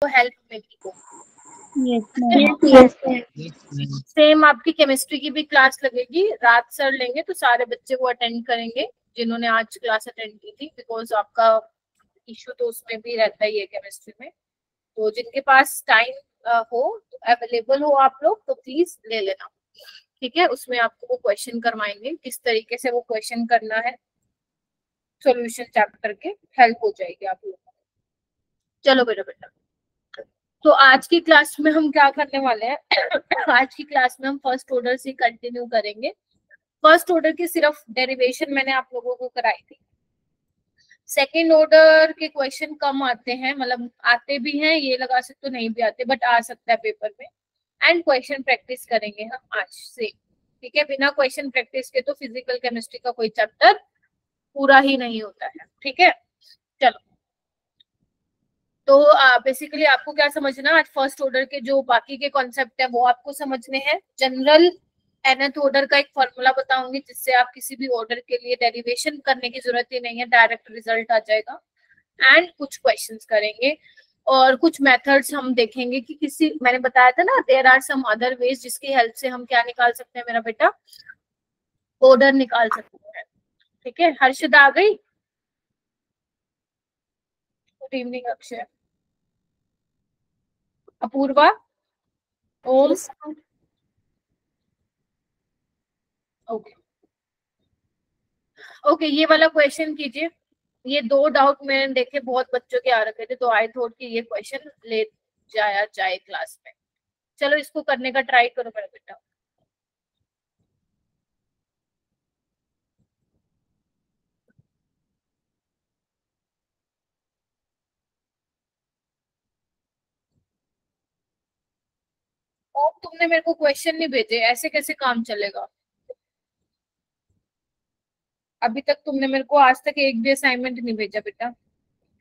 Help मेरी को। Yes same आपकी केमिस्ट्री की भी क्लास लगेगी, रात सर लेंगे तो सारे बच्चे वो अटेंड करेंगे जिन्होंने आज क्लास अटेंड की थी, बिकॉज आपका इश्यू तो उसमें भी रहता ही है केमिस्ट्री में। तो जिनके पास टाइम हो, अवेलेबल हो आप लोग, तो प्लीज ले लेना, ठीक है। उसमें आपको वो क्वेश्चन करवाएंगे, किस तरीके से वो क्वेश्चन करना है, सॉल्यूशन चैप्टर के, हेल्प हो जाएगी आप लोगों को। चलो बेटा बेटा, तो आज की क्लास में हम क्या करने वाले हैं आज की क्लास में हम फर्स्ट ऑर्डर से कंटिन्यू करेंगे। फर्स्ट ऑर्डर की सिर्फ डेरिवेशन मैंने आप लोगों को कराई थी। सेकेंड ऑर्डर के क्वेश्चन कम आते हैं, मतलब आते भी हैं, ये लगा सकते हो नहीं भी आते, बट आ सकता है पेपर में। एंड क्वेश्चन प्रैक्टिस करेंगे हम आज से, ठीक है। बिना क्वेश्चन प्रैक्टिस के तो फिजिकल केमिस्ट्री का कोई चैप्टर पूरा ही नहीं होता है, ठीक है। चलो, तो बेसिकली आपको क्या समझना, आज फर्स्ट ऑर्डर के जो बाकी के कॉन्सेप्ट है वो आपको समझने हैं। जनरल nth ऑर्डर का एक फॉर्मूला बताऊंगी जिससे आप किसी भी ऑर्डर के लिए डेरिवेशन करने की जरूरत ही नहीं है, डायरेक्ट रिजल्ट आ जाएगा। एंड कुछ क्वेश्चंस करेंगे और कुछ मेथड्स हम देखेंगे कि किसी, मैंने बताया था ना, there are some other ways जिसकी हेल्प से हम क्या निकाल सकते हैं मेरा बेटा, ऑर्डर निकाल सकते हैं, ठीक है। हर्षदा आ गई? गुड इवनिंग अक्षय, अपूर्वा, ओम, ओके ओके। ये वाला क्वेश्चन कीजिए। ये दो डाउट मैंने देखे बहुत बच्चों के आ रखे थे, तो आई थॉट कि ये क्वेश्चन ले जाया जाए क्लास में। चलो इसको करने का ट्राई करो मेरा बेटा। और तुमने मेरे को क्वेश्चन नहीं भेजे, ऐसे कैसे काम चलेगा? अभी तक तुमने मेरे को आज तक एक भी असाइनमेंट नहीं भेजा बेटा।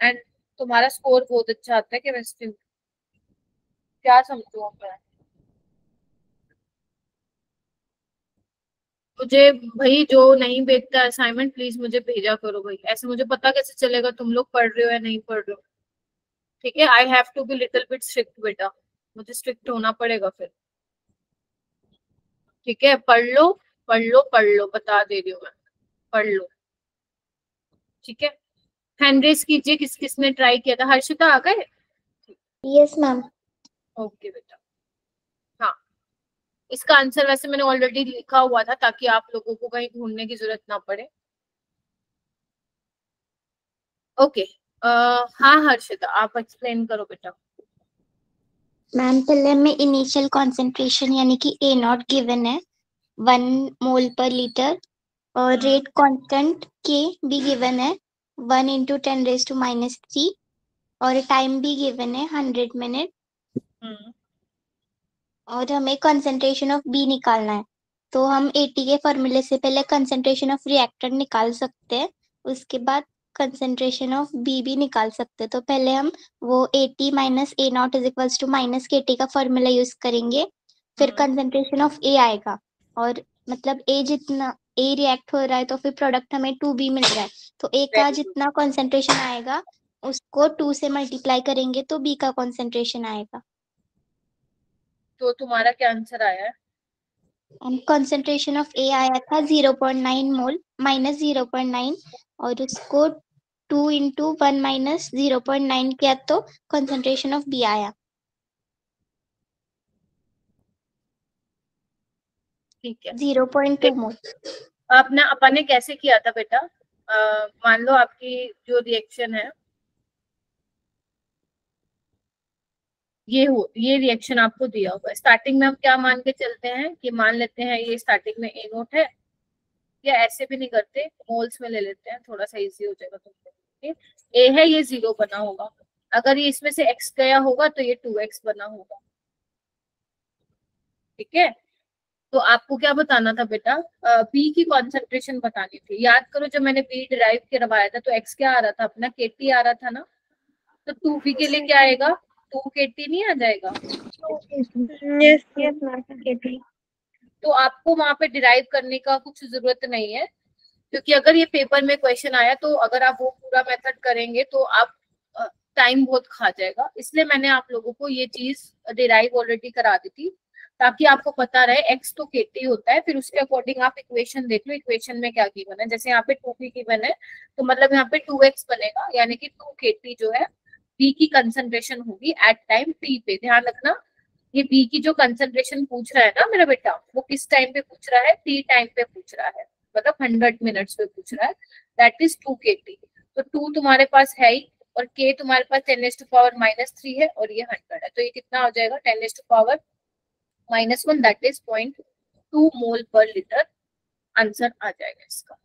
एंड तुम्हारा स्कोर बहुत अच्छा आता है केमिस्ट्री में, क्या समझू अब मैं? मुझे भाई जो नहीं भेजता असाइनमेंट प्लीज मुझे भेजा करो भाई, ऐसे मुझे पता कैसे चलेगा तुम लोग पढ़ रहे हो या नहीं पढ़ रहे हो, ठीक है। I have to be little bit strict बेटा, मुझे स्ट्रिक्ट होना पड़ेगा फिर, ठीक है। पढ़ लो पढ़ लो पढ़ लो, बता दे रही हूँ मैं, पढ़ लो, ठीक है। हैंड रेस कीजिए किस किसने ट्राई किया था। हर्षिता आ गए? Yes ma'am. ओके बेटा, हाँ। इसका आंसर वैसे मैंने ऑलरेडी लिखा हुआ था ताकि आप लोगों को कहीं ढूंढने की जरूरत ना पड़े। ओके, हाँ हर्षिता आप एक्सप्लेन करो बेटा। मैम पहले हमें इनिशियल कॉन्सेंट्रेशन यानी कि ए नॉट गिवन है 1 मोल/लीटर और रेट कांस्टेंट के भी गिवन है 1 × 10⁻³ और टाइम भी गिवन है 100 मिनट और हमें कंसंट्रेशन ऑफ बी निकालना है। तो हम 80 के फॉर्मूले से पहले कंसंट्रेशन ऑफ रिएक्टेंट निकाल सकते हैं, उसके बाद कंसंट्रेशन ऑफ बी भी निकाल सकते हैं। तो पहले हम वो 80 minus A not is equals to minus K T का फॉर्मूला यूज करेंगे, फिर कंसंट्रेशन ऑफ ए आएगा और मतलब ए जितना ए रिएक्ट हो रहा है तो फिर प्रोडक्ट हमें 2b मिल रहा है, तो ए का जितना कंसंट्रेशन आएगा उसको 2 से मल्टीप्लाई करेंगे तो बी का कंसंट्रेशन आएगा। तो तुम्हारा क्या आंसर आया है? कंसंट्रेशन ऑफ ए आया था 0.9 मोल माइनस 0.9 और उसको 2 × 1 माइनस 0.9 किया तो कंसंट्रेशन ऑफ बी आया। ठीक है, 0.2 मोल। अपना अपन ने कैसे किया था बेटा? मान लो आपकी जो रिएक्शन है ये रिएक्शन आपको दिया हुआ है, स्टार्टिंग में हम क्या मान के चलते हैं कि मान लेते हैं ये स्टार्टिंग में ए नोट है, या ऐसे भी नहीं करते, मोल्स में ले लेते हैं, थोड़ा सा इजी हो जाएगा तुमको। ए है, ये 0 बना होगा, अगर ये इसमें से x गया होगा तो ये 2x बना होगा, ठीक है। तो आपको क्या बताना था बेटा? बी की कॉन्सेंट्रेशन बतानी थी। याद करो जब मैंने बी डिराइव करवाया था तो एक्स क्या आ रहा था अपना, केटी आ रहा था ना, तो 2b के लिए क्या आएगा, 2 KT नहीं आ जाएगा? यस यस मैम केटी। तो आपको वहां पे डिराइव करने का कुछ जरूरत नहीं है, क्योंकि अगर ये पेपर में क्वेश्चन आया तो अगर आप वो पूरा मेथड करेंगे तो आप टाइम बहुत खा जाएगा, इसलिए मैंने आप लोगों को ये चीज डिराइव ऑलरेडी करा दी थी, ताकि आपको पता रहे x तो kt होता है, फिर उसके अकॉर्डिंग आप इक्वेशन देख लो, इक्वेशन में क्या गिवन है। जैसे यहाँ पे 2p गिवन है, तो मतलब यहाँ पे 2x बनेगा, यानी कि 2kt जो है b की कंसंट्रेशन होगी एट टाइम t पे। ध्यान रखना, ये b की जो कंसंट्रेशन पूछ रहा है ना मेरा बेटा, वो किस टाइम पे पूछ रहा है, t टाइम पे पूछ रहा है, मतलब 100 मिनट्स पे पूछ रहा है, दैट इज 2kt। तो 2 तुम्हारे पास है ही, और k तुम्हारे पास 10⁻³ है, और ये 100 है, तो ये कितना हो जाएगा, 10⁻⁻1, दैट इज 0.2 मोल पर लीटर आंसर आ जाएगा इसका।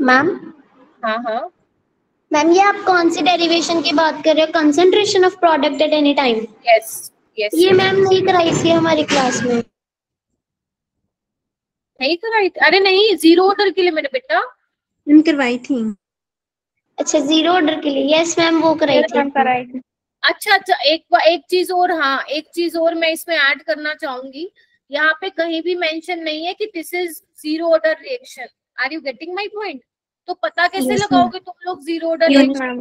मैम हाँ हाँ मैम, ये आप कौन सी डेरिवेशन की बात कर रहे हो, concentration of product at any time? Yes yes, ये मैम नहीं कराई थी हमारी क्लास में। नहीं कराई थी? अरे नहीं, जीरो ऑर्डर के लिए मेरे बेटा मैम करवाई थी। अच्छा, जीरो ऑर्डर के लिए, यस मैम वो कराई थी। अच्छा अच्छा, एक चीज और, हाँ एक चीज और मैं इसमें ऐड करना चाहूंगी, यहाँ पे कहीं भी मेंशन नहीं है कि this is zero order reaction. Are you getting my point? तो पता कैसे Yes, लगाओगे तुम लोग zero order reaction?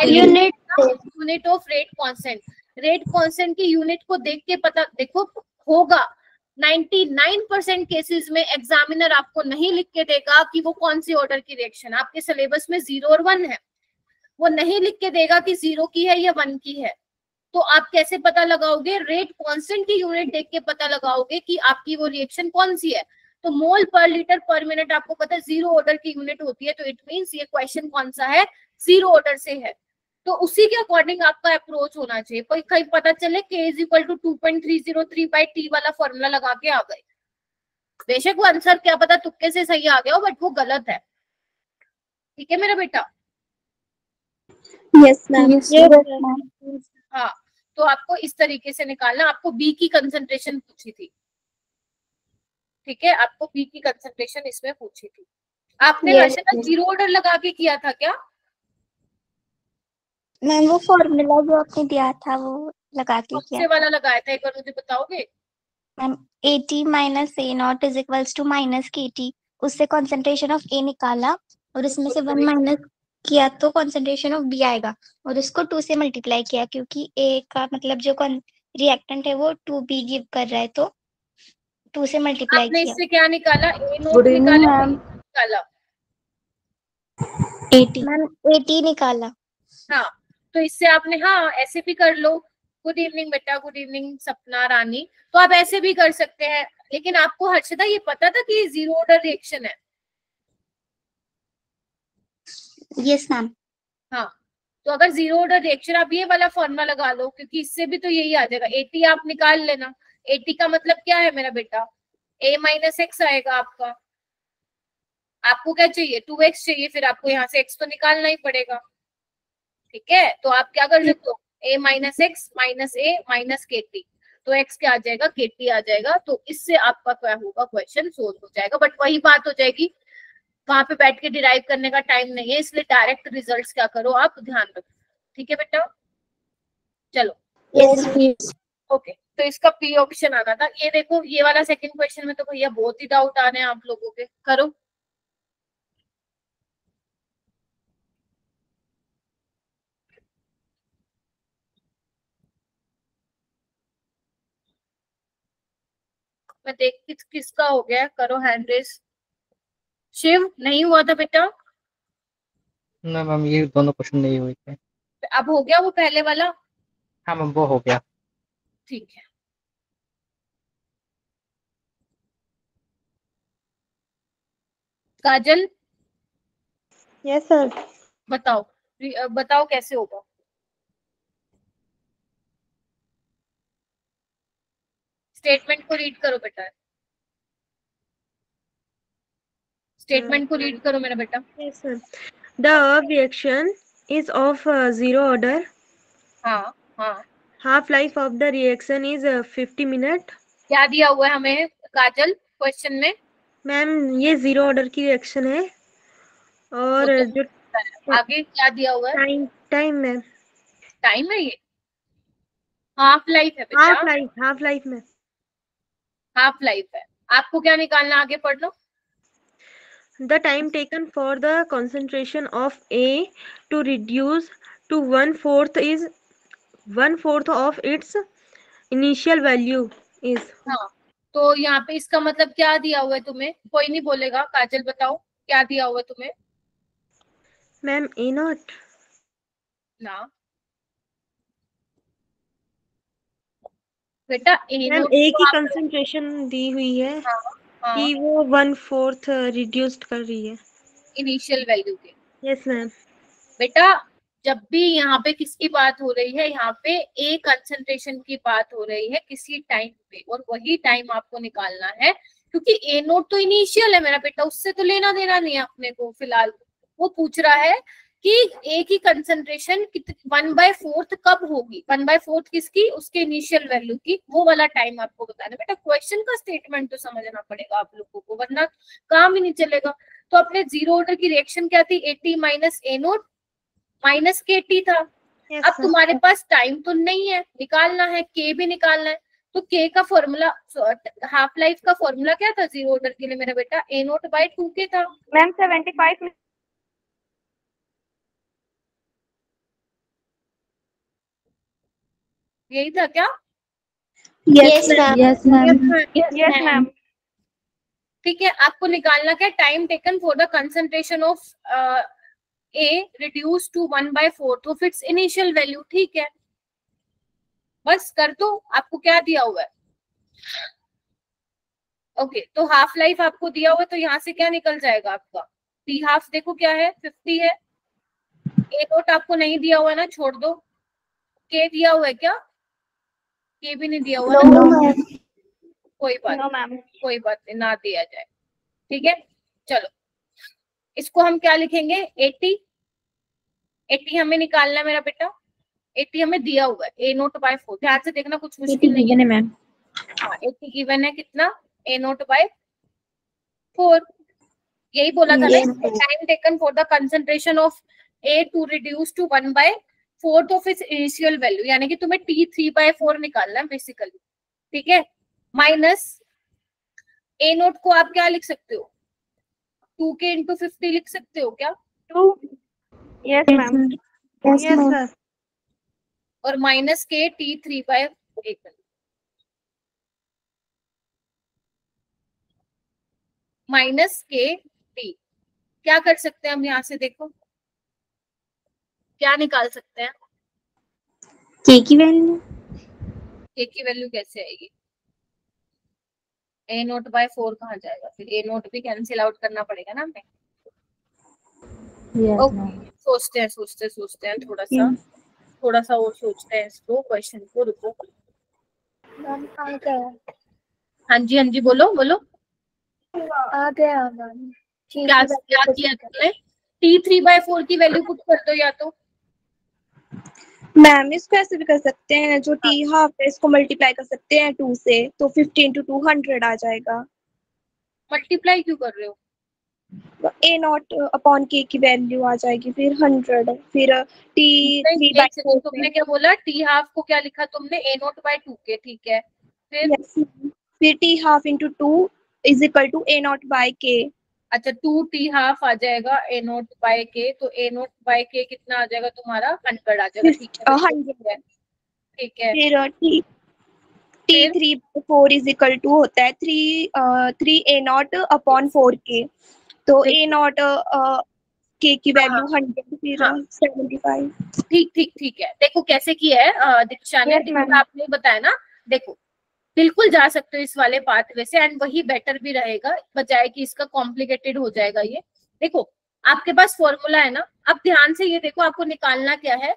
Unit of rate constant, rate constant की यूनिट को देख के पता, देखो होगा 99% केसेस में एग्जामिनर आपको नहीं लिख के देगा कि वो कौन सी ऑर्डर की रिएक्शन। आपके सिलेबस में 0 और 1 है, वो नहीं लिख के देगा कि 0 की है या 1 की है। तो आप कैसे पता लगाओगे? रेट कांस्टेंट की यूनिट देख के पता लगाओगे कि आपकी वो रिएक्शन कौन सी है। तो मोल पर लीटर पर मिनट आपको पता है 0 ऑर्डर की यूनिट होती है, तो इट मींस ये क्वेश्चन कौन सा है, 0 ऑर्डर से है। तो उसी के अकॉर्डिंग आपका अप्रोच होना चाहिए। कोई कहीं पता चले k = 2.303/t वाला फॉर्मूला लगा के आ गए, बेशक वो आंसर क्या पता तुक्के से सही आ गया हो, बट वो गलत है। ठीक है मेरा बेटा? Yes ma'am. हाँ, तो आपको इस तरीके से निकालना। आपको बी की कंसंट्रेशन पूछी थी, ठीक है, आपको बी की कंसंट्रेशन इसमें पूछी थी। आपने हर्षदा जीरो ऑर्डर लगा के किया था क्या? मैम वो फॉर्मूला जो आपने दिया था वो लगा के किया। कौन से वाला लगाया था, एक बार मुझे बताओगे? Ma'am AT minus A0 is equals to minus KT, उससे कॉन्सेंट्रेशन ऑफ A निकाला और उसमें से 1 माइनस किया तो कॉन्सेंट्रेशन ऑफ B आएगा, और उसको 2 से मल्टीप्लाई किया क्योंकि A का मतलब जो रिएक्टेंट है वो 2B गिव कर रहा है, तो 2 से मल्टीप्लाई आपने किया। इससे क्या निकाला? A0 निकाला, निकाला मैम AT निकाला। हाँ, तो इससे आपने, हाँ ऐसे भी कर लो। गुड इवनिंग बेटा, गुड इवनिंग सपना रानी। तो आप ऐसे भी कर सकते हैं, लेकिन आपको हर्षदा ये पता था कि ये जीरो ऑर्डर रिएक्शन है? Yes ma'am. हाँ, तो अगर जीरो ऑर्डर रिएक्शन, आप ये वाला फॉर्मूला लगा लो, क्योंकि इससे भी तो यही आ जाएगा। 80 आप निकाल लेना। 80 का मतलब क्या है मेरा बेटा? a - x आएगा आपका। आपको क्या चाहिए? 2x चाहिए, फिर आपको यहाँ से x तो निकालना ही पड़ेगा। ठीक है, तो आप क्या कर सकते हो? a - x - a - kt, तो x क्या आ जाएगा? kt आ जाएगा। तो इससे आपका क्या होगा? क्वेश्चन सोल्व हो जाएगा। बट वही बात हो जाएगी, वहां पे बैठ के डिराइव करने का टाइम नहीं है, इसलिए डायरेक्ट रिजल्ट्स क्या करो, आप ध्यान रखो। ठीक है बेटा? चलो यस। ओके, तो इसका पी ऑप्शन आना था। ये देखो, ये वाला सेकंड क्वेश्चन में तो भैया बहुत ही डाउट आ रहे हैं आप लोगों के। करो। मैं देख किसका हो गया, करो हैंड रेस। शिव नहीं हुआ था बेटा? ना मैम, ये दोनों क्वेश्चन नहीं हुए थे। अब हो गया वो पहले वाला? हाँ मैम, वो हो गया। ठीक है, काजल यस सर। बताओ, बताओ कैसे होगा। स्टेटमेंट को रीड करो बेटा, स्टेटमेंट को रीड करो मेरा बेटा। Yes, sir. The reaction is of zero order. हाँ हाँ, Half life of the reaction is 50 minute. क्या दिया हुआ है हमें काजल क्वेश्चन में? मैम ये जीरो ऑर्डर की रिएक्शन है, और तो जो आगे क्या दिया हुआ है? टाइम में टाइम है, ये हाफ लाइफ है बेटा, हाफ लाइफ में हाफ लाइफ है। आपको क्या निकालना, आगे पढ़ लो। the time taken for the concentration of A to reduce to 1/4 of its initial value is. हाँ, तो यहाँ पे इसका मतलब क्या दिया हुआ है तुम्हें? कोई नहीं बोलेगा, काजल बताओ क्या दिया हुआ है तुम्हें? मैम A0 ना बेटा, ए मैम नोट A तो की आप, कंसंट्रेशन दी हुई है हाँ हाँ, कि वो 1/4 रिड्यूस्ड कर रही है. इनिशियल वैल्यू के। Yes ma'am. बेटा जब भी यहाँ पे किसकी बात हो रही है, यहाँ पे ए कंसंट्रेशन की बात हो रही है किसी टाइम पे, और वही टाइम आपको निकालना है, क्योंकि ए नोट तो इनिशियल है मेरा बेटा, उससे तो लेना देना नहीं है अपने को फिलहाल। वो पूछ रहा है कि ए की कंसंट्रेशन 1/4 कब होगी, 1/4 किसकी, उसके इनिशियल वैल्यू की, वो वाला टाइम आपको बताना है। बेटा क्वेश्चन का स्टेटमेंट तो समझना पड़ेगा आप लोगों को, वरना काम ही नहीं चलेगा। तो अपने जीरो ऑर्डर की रिएक्शन क्या थी, 80 माइनस ए नोट माइनस के टी था। यस अब सर. तुम्हारे पास टाइम तो नहीं है, निकालना है, के भी निकालना है। तो के का फॉर्मूला, हाफ लाइफ का फॉर्मूला क्या था जीरो ऑर्डर के लिए मेरा बेटा, ए नोट बाय 2 के था। मैम 75 यही था क्या? Yes, ma'am. Yes ma'am. ठीक है, आपको निकालना क्या, time taken for the concentration of A reduce to 1/4 of its initial value. ठीक है, बस कर दो, आपको क्या दिया हुआ है। ओके, तो हाफ लाइफ आपको दिया हुआ है, तो यहाँ से क्या निकल जाएगा आपका, टी हाफ देखो क्या है, 50 है। ए नोट आपको नहीं दिया हुआ है ना, छोड़ दो। के दिया हुआ है क्या? के भी नहीं दिया हुआ No, ना, ma'am. कोई बात नो मैम. कोई बात नहीं, ना दिया जाए। ठीक है, चलो इसको हम क्या लिखेंगे, 80। 80 हमें निकालना है मेरा बेटा, 80 हमें दिया हुआ है, ए नोट बाय 4। ध्यान से देखना, कुछ मुश्किल नहीं है मैम. हाँ, 80 गिवन है कितना, ए नोट बाय 4। यही बोला था ना, Yes. Time taken for the concentration of A to reduce to 1/4 of its initial value, यानी कि तुम्हें टी 3/4 निकालना है बेसिकली। ठीक है, माइनस ए नोट को आप क्या लिख सकते हो, 2 के इंटू 50 लिख सकते हो क्या, 2. Yes ma'am. Yes, yes ma'am. Sir. और minus K T 3/8 minus K T. क्या कर सकते हैं हम यहाँ से, देखो क्या निकाल सकते हैं, K की वैल्यू के की वैल्यू कैसे आएगी, ए नोट बाय 4 कहाँ जाएगा, फिर ए नोट भी कैंसिल आउट करना पड़ेगा ना हमें। ओके, सोचते हैं थोड़ा सा और सोचते हैं इसको, क्वेश्चन को, रुको। हाँ जी बोलो बोलो, आ गया मैम। क्या किया तुमने, टी 3/4 की वैल्यू पुट कर दो, या तो मैम इसको ऐसे भी कर सकते हैं, जो टी हाफ है इसको मल्टीप्लाई कर सकते हैं 2 से, तो 50 into 2 100 आ जाएगा। मल्टीप्लाई क्यों कर रहे हो, ए नॉट अपॉन के की वैल्यू आ जाएगी, फिर 100, फिर टी 3/4 तुमने क्या बोला, टी हाफ को क्या लिखा तुमने, ए नोट बाय 2 के, ठीक है, फिर T half into 2 is equal to A not by K. अच्छा 2 टी हाफ आ जाएगा ए नोट बाय के, तो ए नोट बाय के कितना आ जाएगा तुम्हारा, 100 आ जाएगा। ठीक है 100, ठीक है, फिर टी 3/4 इज इक्वल टू होता है 3 ए नॉट अपॉन 4 के, तो ए नॉट के की वैल्यू 100, फिर 75। ठीक है, देखो कैसे किया है दीक्षा ने, आपने बताया ना, देखो बिल्कुल जा सकते हो इस वाले पाथवे से, एंड वही बेटर भी रहेगा, बजाय कि इसका कॉम्प्लिकेटेड हो जाएगा ये। देखो आपके पास फॉर्मूला है ना, अब ध्यान से ये देखो, आपको निकालना क्या है,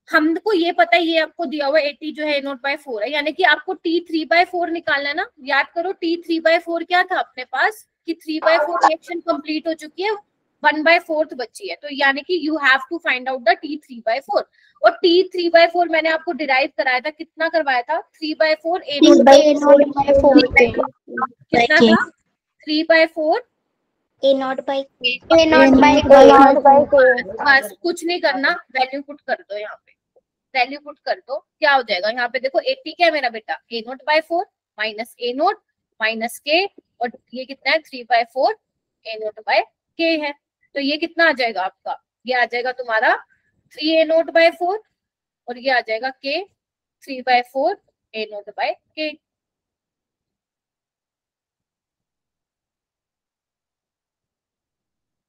हमको ये पता है, ये आपको दिया हुआ 80 जो है नोट बाय 4 है, यानी कि आपको टी 3/4 निकालना है ना। याद करो टी 3/4 क्या था अपने पास, कि 3/4 रिएक्शन कंप्लीट हो चुकी है, 1/4 बची है, तो यानी कि you have to find out the T 3/4। और टी 3/4 मैंने आपको डिराइव कराया था, कितना करवाया था, 3/4 ए नोट बाय 4 कितना था, 3/4 ए नॉट बाई बस कुछ नहीं करना, वैल्यू पुट कर दो, यहाँ पे वैल्यू पुट कर दो, क्या हो जाएगा, यहाँ पे देखो 80 क्या है मेरा बेटा, ए not by 4 minus A note minus के, और ये कितना है 3/4 ए नोट बाय के है, तो ये कितना आ जाएगा आपका, ये आ जाएगा तुम्हारा 3a0/4 और ये आ जाएगा k 3/4 a0/k।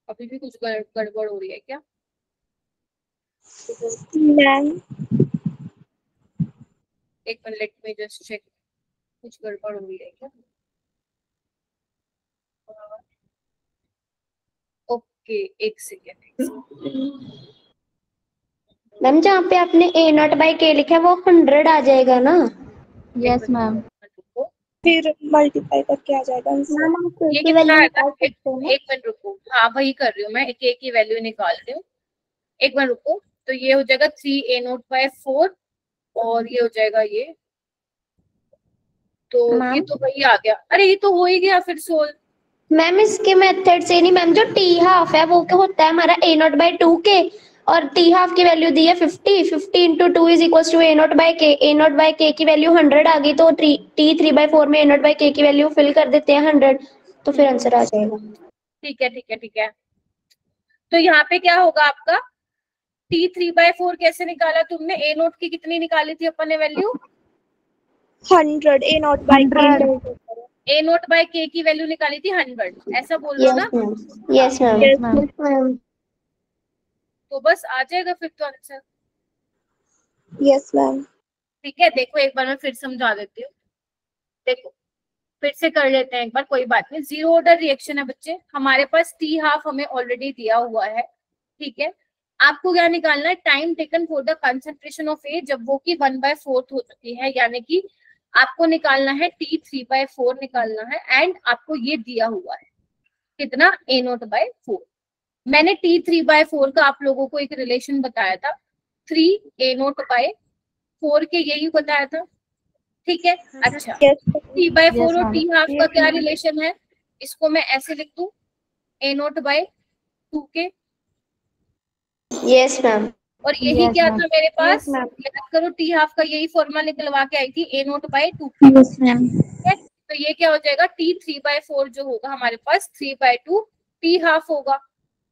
अभी भी कुछ गड़बड़ हो रही है क्या? मैम एक minute, let me just check, कुछ गड़बड़ हो रही है क्या? ओके, एक सेकेंड। मैम जहाँ पे आपने a0/k लिखा है वो 100 आ जाएगा ना? Yes ma'am. फिर मल्टीप्लाई करके आ जाएगा आंसर। मैम हम k ये की कितना वैल्यू आया था? निकाल सकते हैं ना? एक मिनट रुको, हाँ वही कर रही हूँ मैं, k की वैल्यू निकाल रही हूँ, एक मिनट रुको। तो ये हो जाएगा 3a0/4 और ये हो जाएगा ये, तो ये मैम तो वही आ गया। अरे ये तो हो ही गया फिर सोल्व। मैम इसके मेथड से नहीं मैम, जो t हाफ है वो क्या होता है हमारा a0/2k और t हाफ की वैल्यू दी है 50 into 2 is equal to a0/k। a0/k की वैल्यू 100 आ गई तो t 3/4 में a0/k की वैल्यू फिल कर देते हैं 100, तो फिर आंसर आ जाएगा। ठीक है ठीक है ठीक है। तो यहाँ पे क्या होगा आपका, t 3/4 कैसे निकाला तुमने? a0 की कितनी निकाली थी अपन ने वैल्यू? 100 a0/k। a0/k की वैल्यू निकाली थी 100, ऐसा बोल रहे हो ना? Yes ma'am. Yes, मैम तो बस आ जाएगा फिर तो आंसर। Yes ma'am. ठीक है, देखो एक बार मैं फिर समझा देती हूँ, देखो फिर से कर लेते हैं एक बार, कोई बात नहीं। जीरो ऑर्डर रिएक्शन है बच्चे, हमारे पास टी हाफ हमें ऑलरेडी दिया हुआ है, ठीक है। आपको क्या निकालना है? Time taken for the concentration of A, जब वो की 1/4 हो चुकी है, यानी कि आपको निकालना है t 3/4 निकालना है, एंड आपको ये दिया हुआ है कितना? a0/4। मैंने t 3/4 का आप लोगों को एक रिलेशन बताया था, 3a0/4 के, यही बताया था, ठीक है। अच्छा, t/4 और t हाफ का क्या रिलेशन है? इसको मैं ऐसे लिख दूं, a0/2k, यस मैम। और यही क्या था मेरे पास? Yes, ma'am. याद करो, टी हाफ का यही फॉर्मूला निकलवा के आई थी, a0/2k। Yes ma'am. तो ये क्या हो जाएगा? t 3/4 जो होगा हमारे पास 3/2 टी हाफ होगा,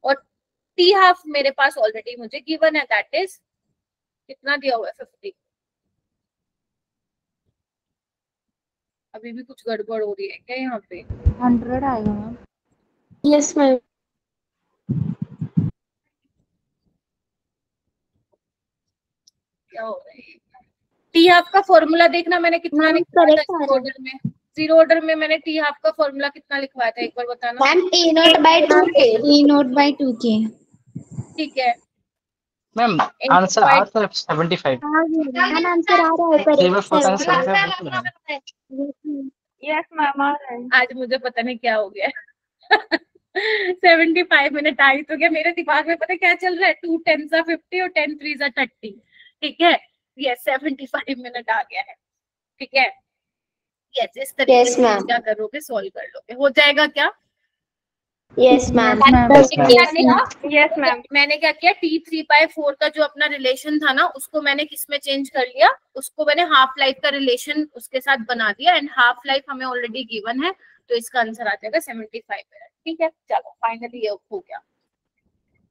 और टी हाफ मेरे पास ऑलरेडी मुझे गिवन है, दैट इज कितना दिया हुआ है? 50। अभी भी कुछ गड़बड़ हो रही है क्या यहाँ पे? 100 आएगा मैम। Yes ma'am. क्या हो रहा है? टी हाफ का फॉर्मूला देखना मैंने कितना मैम लिखवाया था करेक्ट आ जीरो रहा ऑर्डर में। जीरो ऑर्डर में मैंने टी हाफ का फॉर्मूला कितना लिखवाया था, एक बार बताना। Ma'am a0/2k। a0/2k। ठीक है, मैम आंसर आ रहा है 75। मैम आंसर आ रहा है करेक्ट 75। यस मैम आ रहा है। आज मुझे पता नहीं क्या हो गया 75 मिनट आई तो क्या मेरे दिमाग में पता क्या चल रहा है? 2 10s are 50 और 10 3s are 30, ठीक है। यस 75 मिनट आ गया है, ठीक है। यस, इस तरीके Yes, से ma'am. क्या करोगे? सॉल्व कर लोगे, हो जाएगा क्या? Yes ma'am. Yes ma'am. मैंने क्या किया, t 3/4 का जो अपना रिलेशन था ना, उसको मैंने किस में चेंज कर लिया? उसको मैंने हाफ लाइफ का रिलेशन उसके साथ बना दिया, एंड हाफ लाइफ हमें ऑलरेडी गिवन है, तो इसका आंसर आ जाएगा 75 मिनट, ठीक है। चलो फाइनली ये हो गया।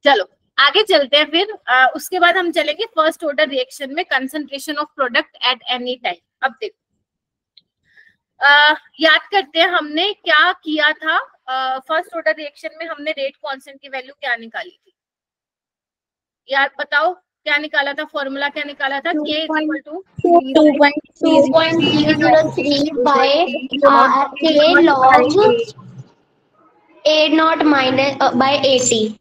चलो आगे चलते हैं फिर। उसके बाद हम चलेंगे फर्स्ट ऑर्डर रिएक्शन में, concentration of product at any time. अब देखो, याद करते हैं हमने क्या किया था। फर्स्ट ऑर्डर रिएक्शन में हमने रेट कांस्टेंट की वैल्यू क्या निकाली थी? याद बताओ, क्या निकाला था? फॉर्मूला क्या निकाला था? k equal to 2.303 by k log a0 minus by 80।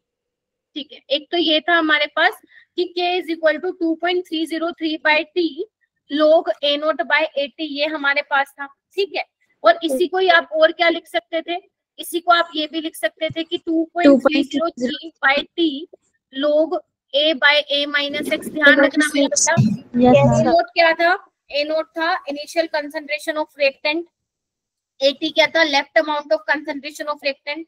ठीक है, एक तो ये था हमारे पास कि k is equal to 2.303 by t log a0 by 80, ये हमारे पास था, ठीक है। और इसी को ही आप और क्या लिख सकते थे? इसी को आप ये भी लिख सकते थे कि 2.303 by t log a by a minus x। ध्यान रखना मेरा बेटा, a0 क्या था? a0 था initial concentration of reactant, at क्या था? Left amount of concentration of reactant.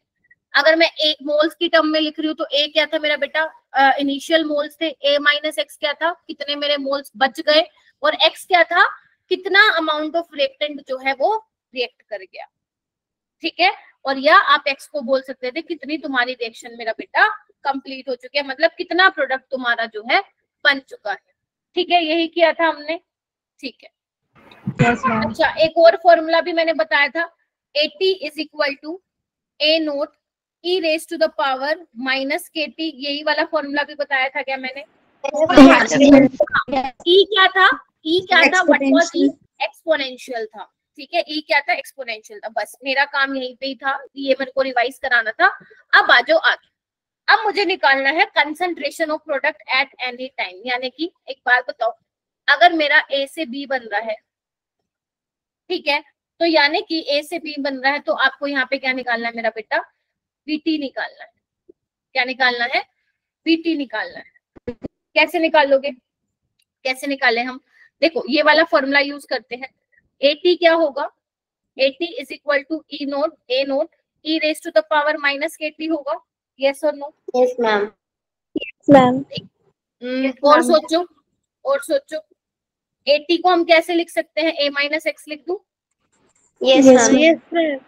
अगर मैं एक मोल्स की टर्म में लिख रही हूँ तो a क्या था मेरा बेटा? इनिशियल मोल्स थे, a माइनस x क्या था? कितने मेरे मोल्स बच गए, और x क्या था? कितना अमाउंट ऑफ रिएक्टेंट जो है वो रिएक्ट कर गया, ठीक है। और या आप x को बोल सकते थे कितनी तुम्हारी रिएक्शन मेरा बेटा कंप्लीट हो चुकी है, मतलब कितना प्रोडक्ट तुम्हारा जो है बन चुका है। ठीक है, यही किया था हमने। ठीक है, अच्छा एक और फॉर्मूला भी मैंने बताया था, 80 is equal to A note E raise to the power minus K T, यही वाला फॉर्मूला भी बताया था क्या मैंने? ई क्या था? ई क्या था? What was E? एक्सपोनेंशियल था। ठीक है, ई क्या था? एक्सपोनेंशियल था। बस मेरा काम यहीं पे ही था, ये मेरे को रिवाइज कराना था। अब आ जाओ आगे। अब मुझे निकालना है concentration of product at any time, यानी कि एक बात बताओ, अगर मेरा ए से बी बन रहा है, ठीक है, तो यानी कि ए से बी बन रहा है, तो आपको यहाँ पे क्या निकालना है मेरा बेटा? बीटी निकालना है। क्या निकालना है? बीटी निकालना है। कैसे निकालोगे? कैसे निकाले हम? देखो ये वाला फॉर्मूला यूज करते हैं। एटी क्या होगा? AT is equal to E not A note E raise to the power minus K T होगा। यस और नो? Yes ma'am. मैम और सोचो, और सोचो, 80 को हम कैसे लिख सकते हैं? a माइनस एक्स लिख दूं? Yes ma'am. Yes ma'am.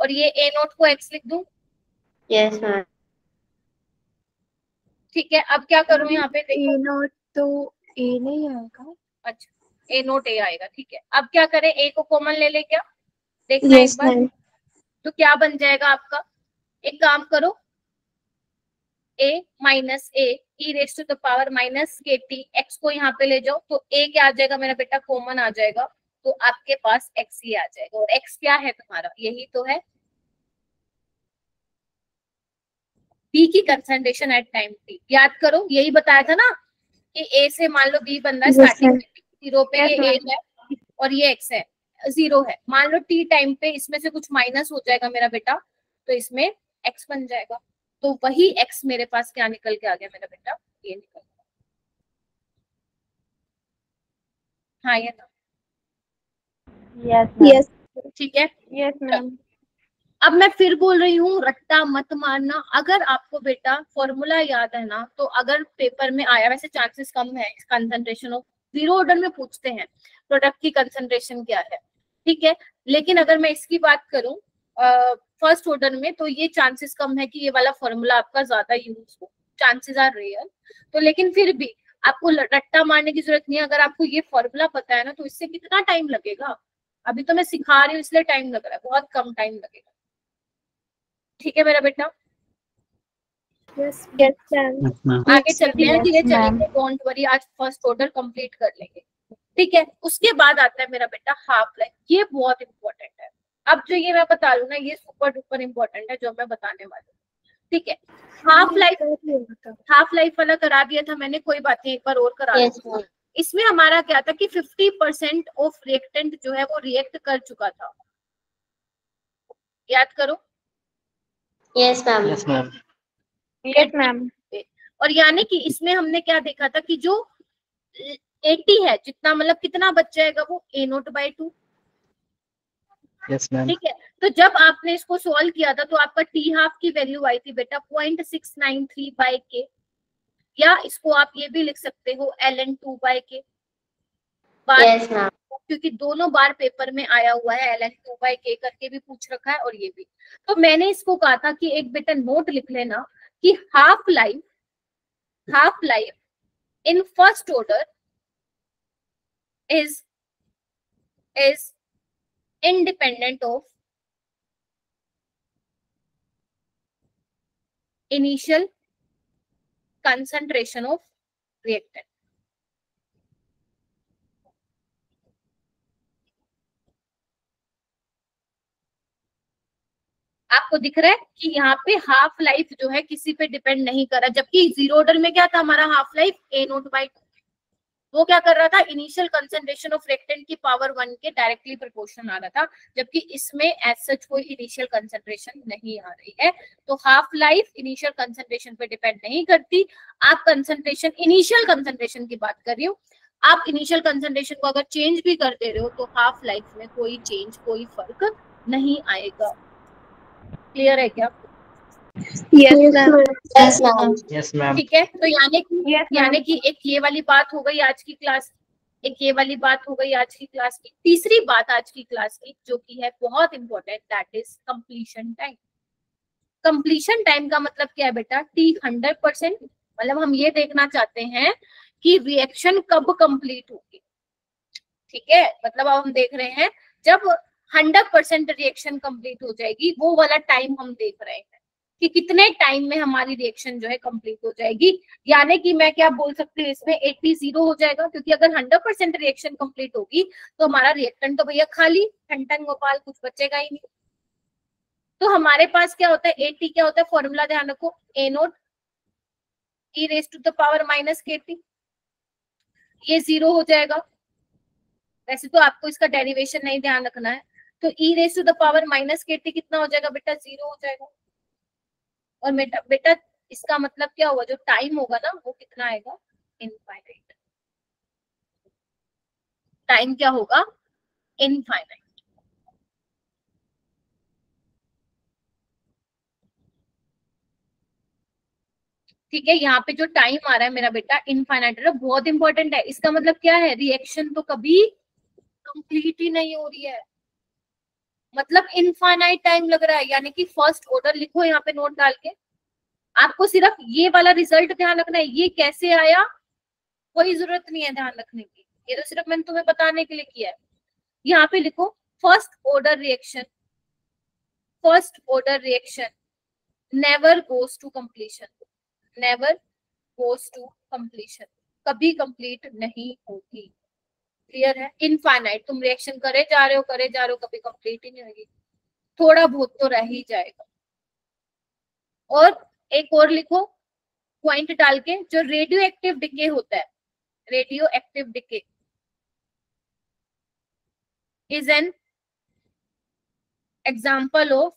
और ये a नोट को x लिख दूं? Yes ma'am. ठीक है, अब क्या करूं यहाँ पे? देखो ए नोट तो ए नहीं आएगा। अच्छा, a नोट a आएगा। ठीक है, अब क्या करें? a को कॉमन ले ले क्या? देखना एक बार, तो क्या बन जाएगा आपका? एक काम करो, a minus a E raise to the power minus K T, X को यहाँ पे ले जाओ, तो a क्या आ जाएगा मेरा बेटा? कॉमन आ जाएगा, तो आपके पास x ही आ जाएगा। और x क्या है तुम्हारा? यही तो है b की कंसंट्रेशन एट टाइम t। याद करो, यही बताया था ना कि a से मान लो b बन रहा है स्टार्टिंग में, 0 पे ये a है और ये x है, 0 है। मान लो t टाइम पे इसमें से कुछ माइनस हो जाएगा मेरा बेटा, तो इसमें x बन जाएगा। तो वही x मेरे पास क्या निकल के आ गया मेरा बेटा? ये निकल गया। हाँ ये ना? यस ठीक है, यस मैम। अब मैं फिर बोल रही हूँ, रट्टा मत मारना। अगर आपको बेटा फॉर्मूला याद है ना, तो अगर पेपर में आया, वैसे चांसेस कम है, कंसंट्रेशन ऑफ जीरो ऑर्डर में पूछते हैं प्रोडक्ट की कंसंट्रेशन क्या है, ठीक है, लेकिन अगर मैं इसकी बात करूं फर्स्ट ऑर्डर में, तो ये चांसेस कम है कि ये वाला फॉर्मूला आपका ज्यादा यूज हो, चांसेस आर रेयर। तो लेकिन फिर भी आपको रट्टा मारने की जरूरत नहीं है। अगर आपको ये फॉर्मूला पता है ना, तो इससे कितना टाइम लगेगा? अभी तो मैं सिखा रही हूँ इसलिए टाइम लग रहा है, बहुत कम टाइम लगेगा। ठीक है मेरा बेटा? यस आगे चलते हैं, धीरे चलेंगे, डोंट वरी, आज फर्स्ट ऑर्डर कंप्लीट कर लेंगे। ठीक है, उसके बाद आता है मेरा बेटा हाफ लाइफ। ये बहुत इंपॉर्टेंट है। अब जो ये मैं बता रही हूँ ना, ये सुपर डुपर इंपॉर्टेंट है जो मैं बताने वाली हूँ। ठीक है, हाफ लाइफ वाला करा दिया था मैंने, कोई बात नहीं, एक बार और करा दूँ। इसमें हमारा क्या था कि 50% ऑफ रिएक्टेंट जो है वो रिएक्ट कर चुका था। याद करो। Yes ma'am. Yes ma'am. Yes ma'am. और यानी कि इसमें हमने क्या देखा था कि जो 80 है, जितना मतलब कितना बच जाएगा वो a not by 2। Yes ma'am. ठीक है, तो जब आपने इसको सॉल्व किया था तो आपका टी हाफ की वैल्यू आई थी बेटा 0.693 बाय के, या इसको आप ये भी लिख सकते हो ln2 बाय के। Yes ma'am. क्योंकि दोनों बार पेपर में आया हुआ है, ln2 बाय के करके भी पूछ रखा है और ये भी। तो मैंने इसको कहा था कि एक बेटा नोट लिख लेना कि half life in first order is independent of initial concentration of reactant। आपको दिख रहा है कि यहाँ पे हाफ लाइफ जो है किसी पे डिपेंड नहीं कर रहा, जबकि जीरो ऑर्डर में क्या था हमारा half life a not by 2, वो क्या कर रहा था? इनिशियल कंसंट्रेशन ऑफ रिएक्टेंट की पावर 1 के डायरेक्टली प्रोपोर्शनल आ रहा था, जबकि इसमें एज सच कोई इनिशियल कंसंट्रेशन नहीं आ रही है। तो हाफ लाइफ इनिशियल कंसंट्रेशन पे डिपेंड नहीं करती। आप कंसंट्रेशन, इनिशियल कंसंट्रेशन की बात कर रही हूँ, आप इनिशियल कंसंट्रेशन को अगर चेंज भी कर दे रहे हो तो हाफ लाइफ में कोई चेंज, कोई फर्क नहीं आएगा। क्लियर है क्या? Yes ma'am. Yes ma'am. ठीक है, तो यानी कि एक ये वाली बात हो गई आज की क्लास, एक ये वाली बात हो गई आज की क्लास की। तीसरी बात आज की क्लास की जो कि है बहुत important, that is completion time. Completion time का मतलब क्या है बेटा? t 100%, मतलब हम ये देखना चाहते हैं कि रिएक्शन कब कंप्लीट होगी, ठीक है। मतलब अब हम देख रहे हैं जब 100% रिएक्शन कंप्लीट हो जाएगी, वो वाला टाइम हम देख रहे हैं कि कितने टाइम में हमारी रिएक्शन जो है कंप्लीट हो जाएगी। यानी कि मैं क्या बोल सकती हूँ, इसमें 80 0 हो जाएगा, क्योंकि अगर 100% रिएक्शन कंप्लीट होगी तो हमारा रिएक्टेंट तो भैया खाली ठन गोपाल, कुछ बचेगा ही नहीं। तो हमारे पास क्या होता है, 80 क्या होता है, फॉर्मूला ध्यान रखो, A note E raise to the power minus KT, ये 0 हो जाएगा। वैसे तो आपको इसका डेरिवेशन नहीं ध्यान रखना है, तो e raise to the power minus KT कितना हो जाएगा बेटा, 0 हो जाएगा। और बेटा इसका मतलब क्या हुआ, जो टाइम होगा ना वो कितना आएगा, इनफाइनाइट। टाइम क्या होगा, इनफाइनाइट। ठीक है, यहाँ पे जो टाइम आ रहा है मेरा बेटा इनफाइनाइट है, बहुत इंपॉर्टेंट है। इसका मतलब क्या है, रिएक्शन तो कभी कंप्लीट ही नहीं हो रही है, मतलब इनफाइनाइट टाइम लग रहा है। यानी कि फर्स्ट ऑर्डर लिखो यहाँ पे नोट डाल के, आपको सिर्फ ये वाला रिजल्ट ध्यान रखना है। ये कैसे आया कोई जरूरत नहीं है ध्यान रखने की, ये तो सिर्फ मैंने तुम्हें बताने के लिए किया है। यहाँ पे लिखो first order reaction, first order reaction never goes to completion, never goes to completion, कभी कंप्लीट नहीं होगी। क्लियर है, इनफाइनाइट, तुम रिएक्शन करे जा रहे हो, कभी कंप्लीट ही नहीं होगी, थोड़ा बहुत तो रह ही जाएगा। और एक और लिखो पॉइंट डाल के, जो रेडियो एक्टिव डिके होता है, radio active decay is an example of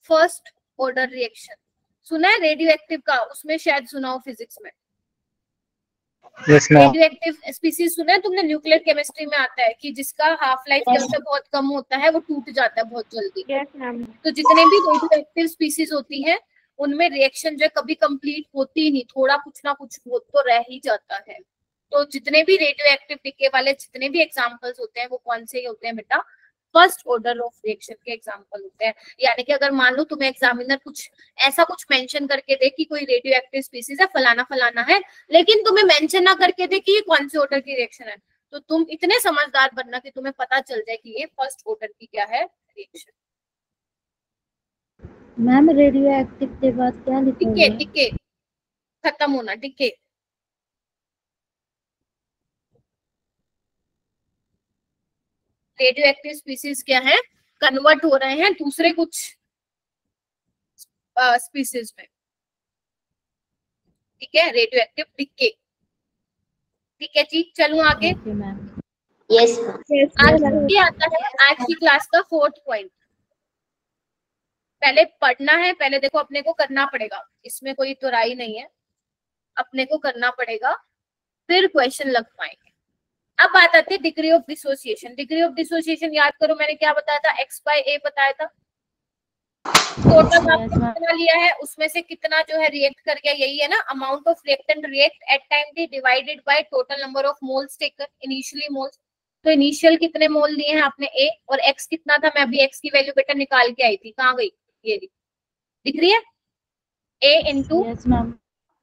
first order reaction. सुना है रेडियो एक्टिव का, उसमें शायद सुना हो फिजिक्स में, yes ma'am. Radio active species सुना है तुमने, न्यूक्लियर केमिस्ट्री में आता है कि जिसका हाफ लाइफ क्या होता है, बहुत कम होता है, वो टूट जाता है बहुत जल्दी। Yes, ma'am. तो जितने भी रेडियो एक्टिव स्पीसीज होती हैं उनमें रिएक्शन जो है कभी कंप्लीट होती ही नहीं, थोड़ा कुछ ना कुछ हो तो रह ही जाता है। तो जितने भी रेडियो एक्टिव डिके वाले जितने भी एग्जांपल्स होते हैं वो कौन से होते हैं बेटा, फर्स्ट ऑर्डर ऑफ रिएक्शन के एग्जांपल होते हैं। यानी कि अगर मान लो तुम्हें एग्जामिनर कुछ ऐसा कुछ मेंशन करके दे कि कोई रेडियो एक्टिव स्पीसीज है, फलाना फलाना है, लेकिन तुम्हें मेंशन ना करके दे कि ये कौन से ऑर्डर की रिएक्शन है, तो तुम इतने समझदार बनना कि तुम्हें पता चल जाए कि ये फर्स्ट ऑर्डर की क्या है रिएक्शन। मैम रेडियो एक्टिव के बाद क्या लिखोगे? डिके खत्म होना, डिके। रेडियो एक्टिव स्पीसीज क्या है, कन्वर्ट हो रहे हैं दूसरे कुछ स्पीसीज में, ठीक है, रेडियो एक्टिव डिके। ठीक है जी, चलूं आगे। Okay ma'am. यस आज ये आता है आज की क्लास का 4th पॉइंट। पहले पढ़ना है, पहले देखो अपने को करना पड़ेगा, इसमें कोई तुराई नहीं है, अपने को करना पड़ेगा, फिर क्वेश्चन लग पाएंगे। अब बात आती है degree of dissociation. Degree of dissociation याद करो, मैंने क्या बताया था, x by a बताया था। टोटल आपने कितना लिया है, उसमें से कितना जो है रिएक्ट कर गया, यही है ना, amount of reactant react at time D divided by total number of moles taken, initially moles. तो इनिशियल कितने मोल लिए हैं आपने a, और x कितना था, मैं अभी x की वैल्यू बेटा निकाल के आई थी, कहाँ गई, ये दिख रही है, a into yes ma'am.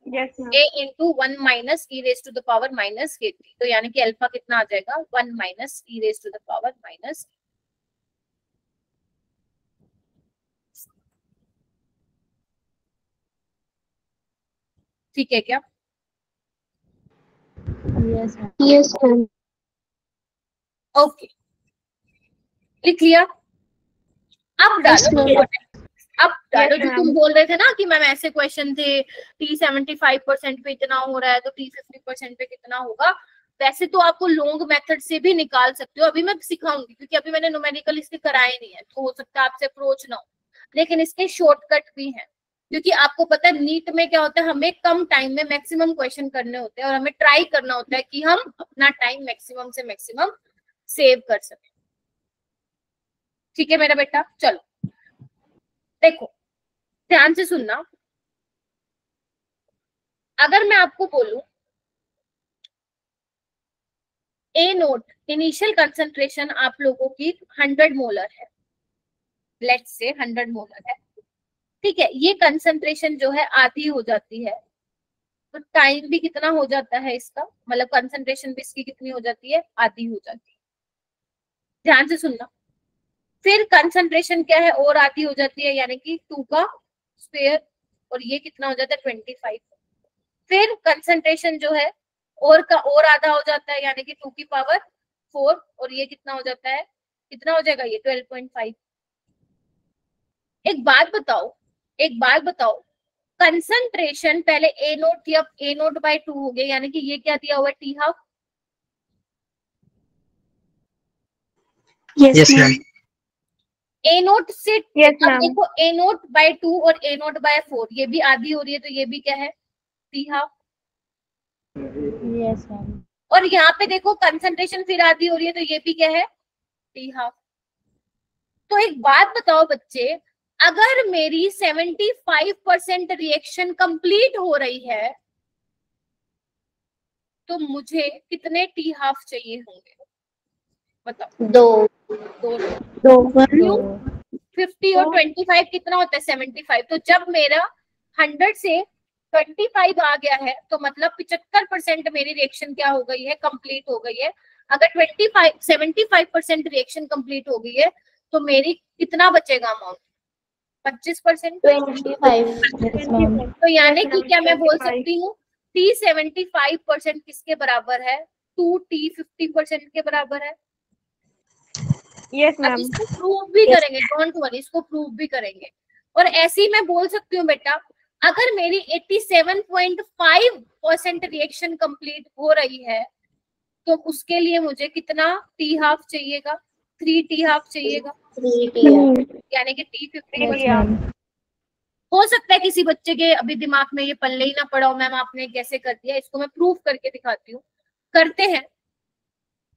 a into 1 minus E raise to the power minus KT। तो यानी कि अल्फा कितना आ जाएगा, 1 minus E raise to the power minus. ठीक है क्या, yes ma'am. Yes ma'am. Okay, लिख लिया। अब डालो, अब डालो जो तुम बोल रहे थे ना कि मैम ऐसे क्वेश्चन थे, T 75% पे इतना हो रहा है तो T 50% पे कितना होगा। वैसे तो आपको लॉन्ग मेथड से भी निकाल सकते हो, अभी मैं सिखाऊंगी क्योंकि अभी मैंने न्यूमेरिकल इसके कराए नहीं है, तो हो सकता है आपसे अप्रोच ना हो, लेकिन इसके शॉर्टकट भी हैं। क्योंकि आपको पता है नीट में क्या होता है, हमें कम टाइम में मैक्सिमम क्वेश्चन करने होते हैं और हमें ट्राई करना होता है कि हम अपना टाइम मैक्सिमम से मैक्सिमम सेव कर सकें। ठीक है मेरा बेटा, चलो देखो ध्यान से सुनना। अगर मैं आपको बोलूं ए नोट इनिशियल कंसंट्रेशन आप लोगों की 100 मोलर है, लेट्स से 100 मोलर है, ठीक है, ये कंसंट्रेशन जो है आधी हो जाती है, तो टाइम भी कितना हो जाता है इसका, मतलब कंसंट्रेशन भी इसकी कितनी हो जाती है, आधी हो जाती है। ध्यान से सुनना। फिर कंसंट्रेशन क्या है, और आधी हो जाती है, यानी कि 2 का स्क्वायर, और ये कितना हो जाता है 25। फिर कंसंट्रेशन जो है और का और आधा हो जाता है, यानी कि 2 की पावर 4, और ये कितना हो जाता है, कितना हो जाएगा ये 12.5। एक बात बताओ, कंसंट्रेशन पहले ए नोट थी, अब ए नोट बाय 2 हो गया, यानी कि ये क्या दिया हुआ है, t half. Yes ma'am. A naught से Yes, अब ma'am. देखो ए नोट बाय 2 और ए नोट बाय 4, ये भी आधी हो रही है, तो ये भी क्या है, टी हाफ। Yes, ma'am. और यहाँ पे देखो कंसंट्रेशन फिर आधी हो रही है, तो ये भी क्या है, टी हाफ। तो एक बात बताओ बच्चे, अगर मेरी 75% रिएक्शन कंप्लीट हो रही है, तो मुझे कितने टी हाफ चाहिए होंगे, बताओ। 2 क्यों? 50 और 25 कितना होता है, 75। तो जब मेरा 100 से 25 आ गया है, तो मतलब 75% मेरी रिएक्शन क्या हो गई है, कंप्लीट हो गई है। अगर 75% रिएक्शन कंप्लीट हो गई है, तो मेरी कितना बचेगा अमाउंट, 25%। 25 Yes, ma'am. तो यानी Yes, कि ma'am, क्या मैं बोल 25. सकती हूँ, टी 75% किसके बराबर है, 2t 50% के बराबर है। Yes, अब ma'am. इसको प्रूव भी करेंगे, डोंट वरी, इसको प्रूव भी करेंगे। और ऐसे ही मैं बोल सकती हूँ बेटा, अगर मेरी 87.5% रिएक्शन कंप्लीट हो रही है, तो उसके लिए मुझे कितना टी हाफ चाहिएगा, 3 टी हाफ चाहिएगा, 3 TR. यानी कि टी 50। Yes, ma'am. हो सकता है किसी बच्चे के अभी दिमाग में ये पल्ले ही ना पड़ा हो, मैम आपने कैसे कर दिया, इसको मैं प्रूव करके दिखाती हूँ। करते हैं।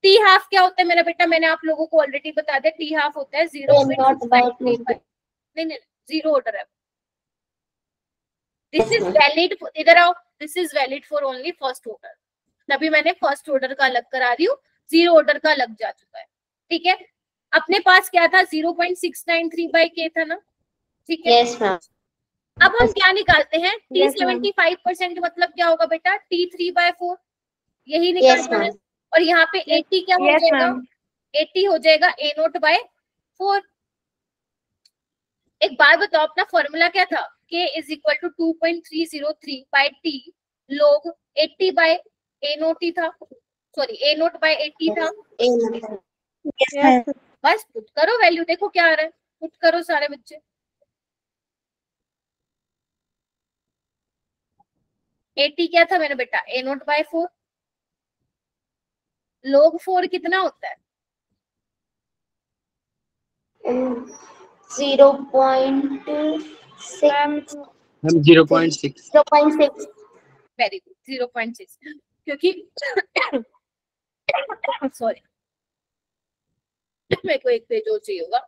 टी हाफ क्या होता है मेरा बेटा, मैंने आप लोगों को ऑलरेडी बता दिया, टी हाफ होता है 0.693। नहीं, जीरो ऑर्डर है। दिस इज वैलिड, इधर आओ, this is valid for only first order, तभी मैंने फर्स्ट ऑर्डर का अलग करा रही हूँ, जीरो ऑर्डर का अलग जा चुका है। ठीक है, अपने पास क्या था, 0.693/k था ना, ठीक है। Yes, ma'am. अब हम क्या निकालते हैं, टी Yes, ma'am. 75% मतलब क्या होगा बेटा, T3/4, यही Yes, निकालना है। ma'am. और यहाँ पे 80 क्या हो Yes, जाएगा, ma'am. 80 हो जाएगा A0/4। एक बात बताओ, अपना फॉर्मूला क्या था, K is equal to 2.303/T log 80/A0 ही था, सॉरी A0/80 था। Yes. बस पुट करो वैल्यू, देखो क्या आ रहा है, पुट करो सारे बच्चे। 80 क्या था मेरा बेटा, A0/4 log 4 कितना होता है, 0.6. Ma'am. मैम 0.6। 0.6. वेरी गुड, 0.6, क्योंकि सॉरी मेरे को एक पेज और चाहिए होगा।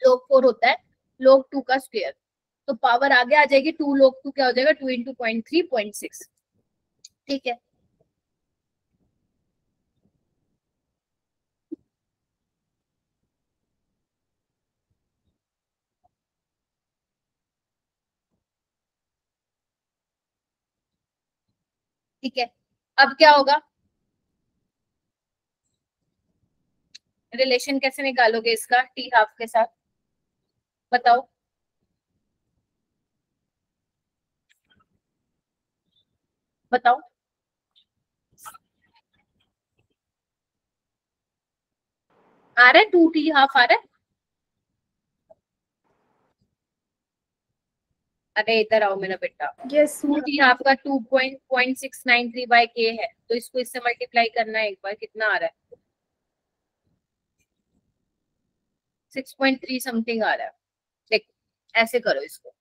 log 4 होता है log 2 का स्क्वायर, तो पावर आगे आ जाएगी 2 log 2 क्या हो जाएगा, 2 इंटू 0.3 0.6। ठीक है, ठीक है। अब क्या होगा, रिलेशन कैसे निकालोगे इसका टी हाफ के साथ, बताओ। बताओ, आ रहा है 2t हाफ आ रहा है, अरे इधर आओ मेरा बेटा। यस 2t हाफ का 2.693/k है, तो इसको इससे मल्टीप्लाई करना है एक बार, कितना आ रहा है, 6.3 समथिंग आ रहा है। देखो ऐसे करो इसको,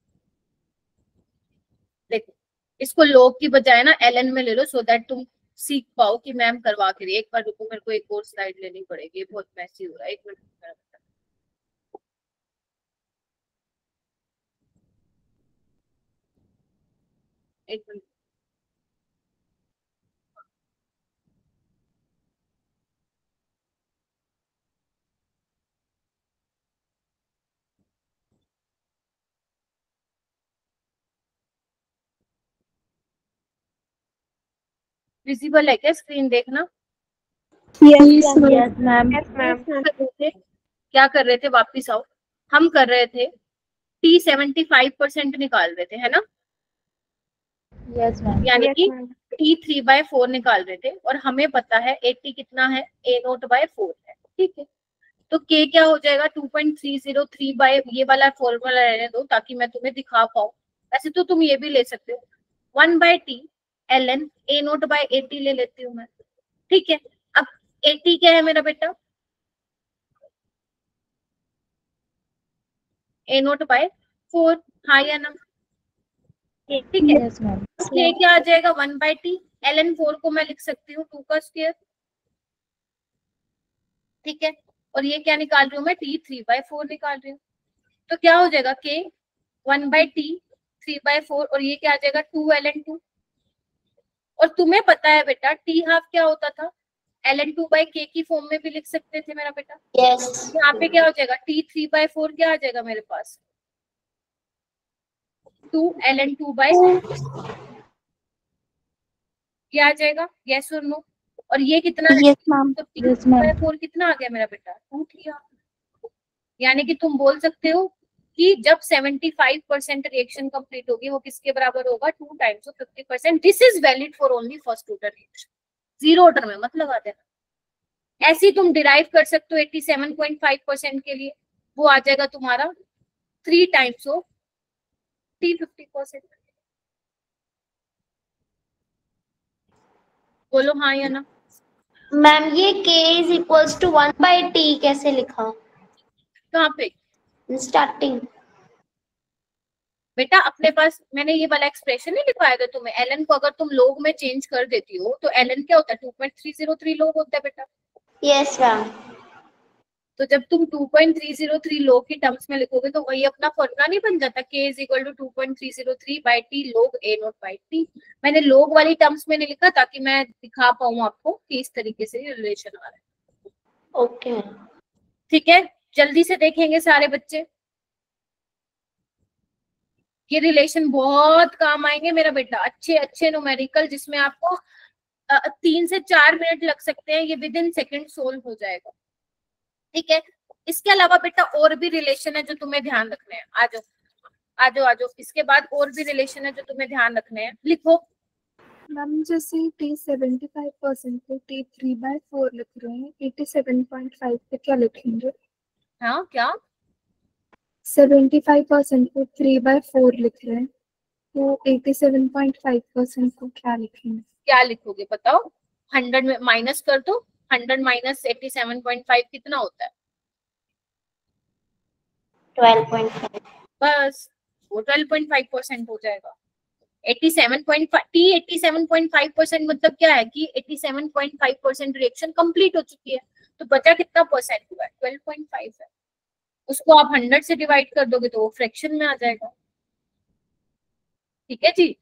देखो इसको log की बजाय ना ln में ले लो, सो दैट तुम सीख पाओ कि मैम करवा के रही है। एक बार रुको, मेरे को एक और स्लाइड लेनी पड़ेगी, ये बहुत मैसी हो रहा है, एक मिनट। एक मिनट, विजिबल है क्या स्क्रीन? देखना। Yes ma'am. क्या कर रहे थे? वापिस आओ। हम कर रहे थे T 75% निकाल रहे थे, है ना? Yes ma'am. यानी कि T 3/4 निकाल रहे थे और हमें पता है 80 कितना है, A0/4 है। ठीक है, तो K क्या हो जाएगा? 2.303 बाय, ये वाला फॉर्मूला रहने दो ताकि मैं तुम्हें दिखा पाऊँ। वैसे तो तुम ये भी ले सकते हो, 1/T ln A0/80 ले लेती हूँ मैं। ठीक है, अब 80 क्या है मेरा बेटा? A0/4, हाँ या ना? ठीक है, यस मैम। K क्या आ जाएगा? 1/T ln 4 को मैं लिख सकती हूँ 2 का स्क्वायर। ठीक है, और ये क्या निकाल रही हूँ मैं? T 3/4 निकाल रही हूँ। तो क्या हो जाएगा? K 1/T 3/4 और ये क्या आ जाएगा? 2 ln 2। और तुम्हें पता है बेटा T हाफ क्या होता था? ln 2/K की फॉर्म में भी लिख सकते थे मेरा बेटा। यस। यहाँ पे क्या हो जाएगा? T 3/4 क्या आ जाएगा मेरे पास? 2 ln 2/, क्या आ जाएगा? यस और नो? और ये कितना है? Yes ma'am. तो T यस मैम। 3/4 कितना आ गया मेरा बेटा? 2 थी। यानी कि तुम बोल सकते हो कि जब 75% रिएक्शन कंप्लीट होगी वो किसके बराबर होगा? 2 times of 50%। This is valid for only first order reaction, zero order में मत लगा देना। ऐसे ही तुम डिराइव कर सकते हो 87.5% के लिए, वो आ जाएगा तुम्हारा 3 टाइम्स ऑफ T50%। बोलो हाँ या ना? मैम ये K is equals to 1/T कैसे लिखा? कहाँ पे स्टार्टिंग। बेटा? अपने पास मैंने ये वाला एक्सप्रेशन नहीं लिखवाया था तुम्हें। ln को अगर तुम लोग में चेंज कर देती हो तो ln क्या होता है? 2.303 लोग होता है बेटा। Yes ma'am. तो जब तुम 2.303 log की टर्म्स में लिखोगे तो वही अपना फॉर्मूला नहीं बन जाता? K is equal to 2.303/T log A0/T। मैंने लोग वाली टर्म्स में नहीं लिखा ताकि मैं दिखा पाऊँ आपको कि इस तरीके से रिलेशन आ रहा है। ओके। ठीक है, जल्दी से देखेंगे सारे बच्चे। ये रिलेशन बहुत काम आएंगे मेरा बेटा, अच्छे अच्छे न्यूमेरिकल जिसमें आपको 3 से 4 मिनट लग सकते हैं, ये विद इन सेकेंड सोल्व हो जाएगा। ठीक है, इसके अलावा बेटा और भी रिलेशन है जो तुम्हें ध्यान रखने हैं। आ जाओ आ जाओ आ जाओ, इसके बाद और भी रिलेशन है जो तुम्हें ध्यान रखने हैं, लिखो। मैम जैसे T 75% पे T 3/4 लिख रहे हैं, 87.5 पे क्या लिखेंगे? हाँ क्या? 75% पे 3/4 लिख रहे हैं, तो 87.5% को क्या लिखेंगे? क्या लिखोगे बताओ? 100 में माइनस कर दो। 100 माइनस 87.5 कितना होता है? 12.5। बस वो 12.5% हो जाएगा। 87.5% मतलब क्या है कि 87.5% रिएक्शन कंप्लीट हो चुकी है, तो बचा कितना परसेंट हुआ है? 12.5 है। उसको आप 100 से डिवाइड कर दोगे तो वो फ्रैक्शन में आ जाएगा। ठीक है जी?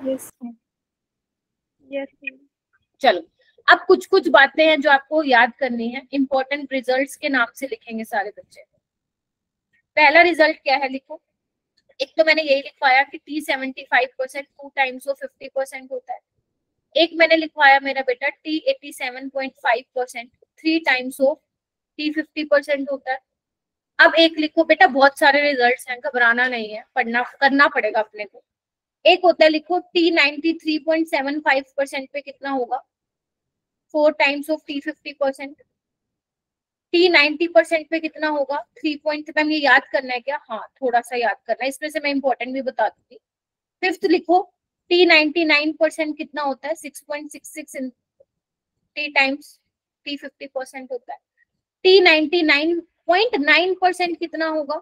Yes yes. चलो, अब कुछ कुछ बातें हैं जो आपको याद करनी है। इंपॉर्टेंट रिजल्ट्स के नाम से लिखेंगे सारे बच्चे। पहला रिजल्ट क्या है? लिखो। एक तो मैंने यही लिखवाया कि T 75% 2 टाइम्स ऑफ 50% होता है। एक मैंने लिखवाया मेरा बेटा T 87.5% 3 टाइम्स ऑफ T50% होता है। अब एक लिखो बेटा, बहुत सारे रिजल्ट्स हैं, घबराना नहीं है, पढ़ना करना पड़ेगा अपने को। एक होता है, लिखो T 93.75% पे कितना होगा? 4 टाइम्स ऑफ T50%। T 90% पे कितना होगा? 3 पॉइंट। मैम ये याद करना है क्या? हाँ थोड़ा सा याद करना है, इसमें से मैं इंपॉर्टेंट भी बता दूंगी। फिफ्थ लिखो, T 99% कितना होता है? 6.66 इन T टाइम्स T50% होता है। T 99.9% कितना होगा?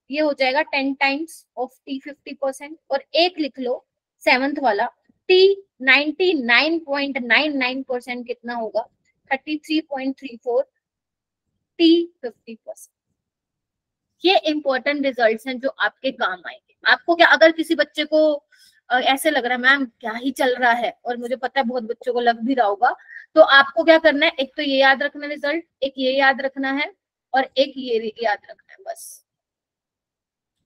ये हो जाएगा 10 टाइम्स ऑफ T50%। और एक लिख लो सेवंथ वाला, T 99.99% कितना होगा? 33.34 T50%। ये इंपॉर्टेंट रिजल्ट्स हैं जो आपके काम आएंगे। आपको क्या, अगर किसी बच्चे को ऐसे लग रहा है मैम क्या ही चल रहा है, और मुझे पता है बहुत बच्चों को लग भी रहा होगा, तो आपको क्या करना है? एक तो ये याद रखना रिजल्ट, एक ये याद रखना है, और एक ये याद रखना है, बस।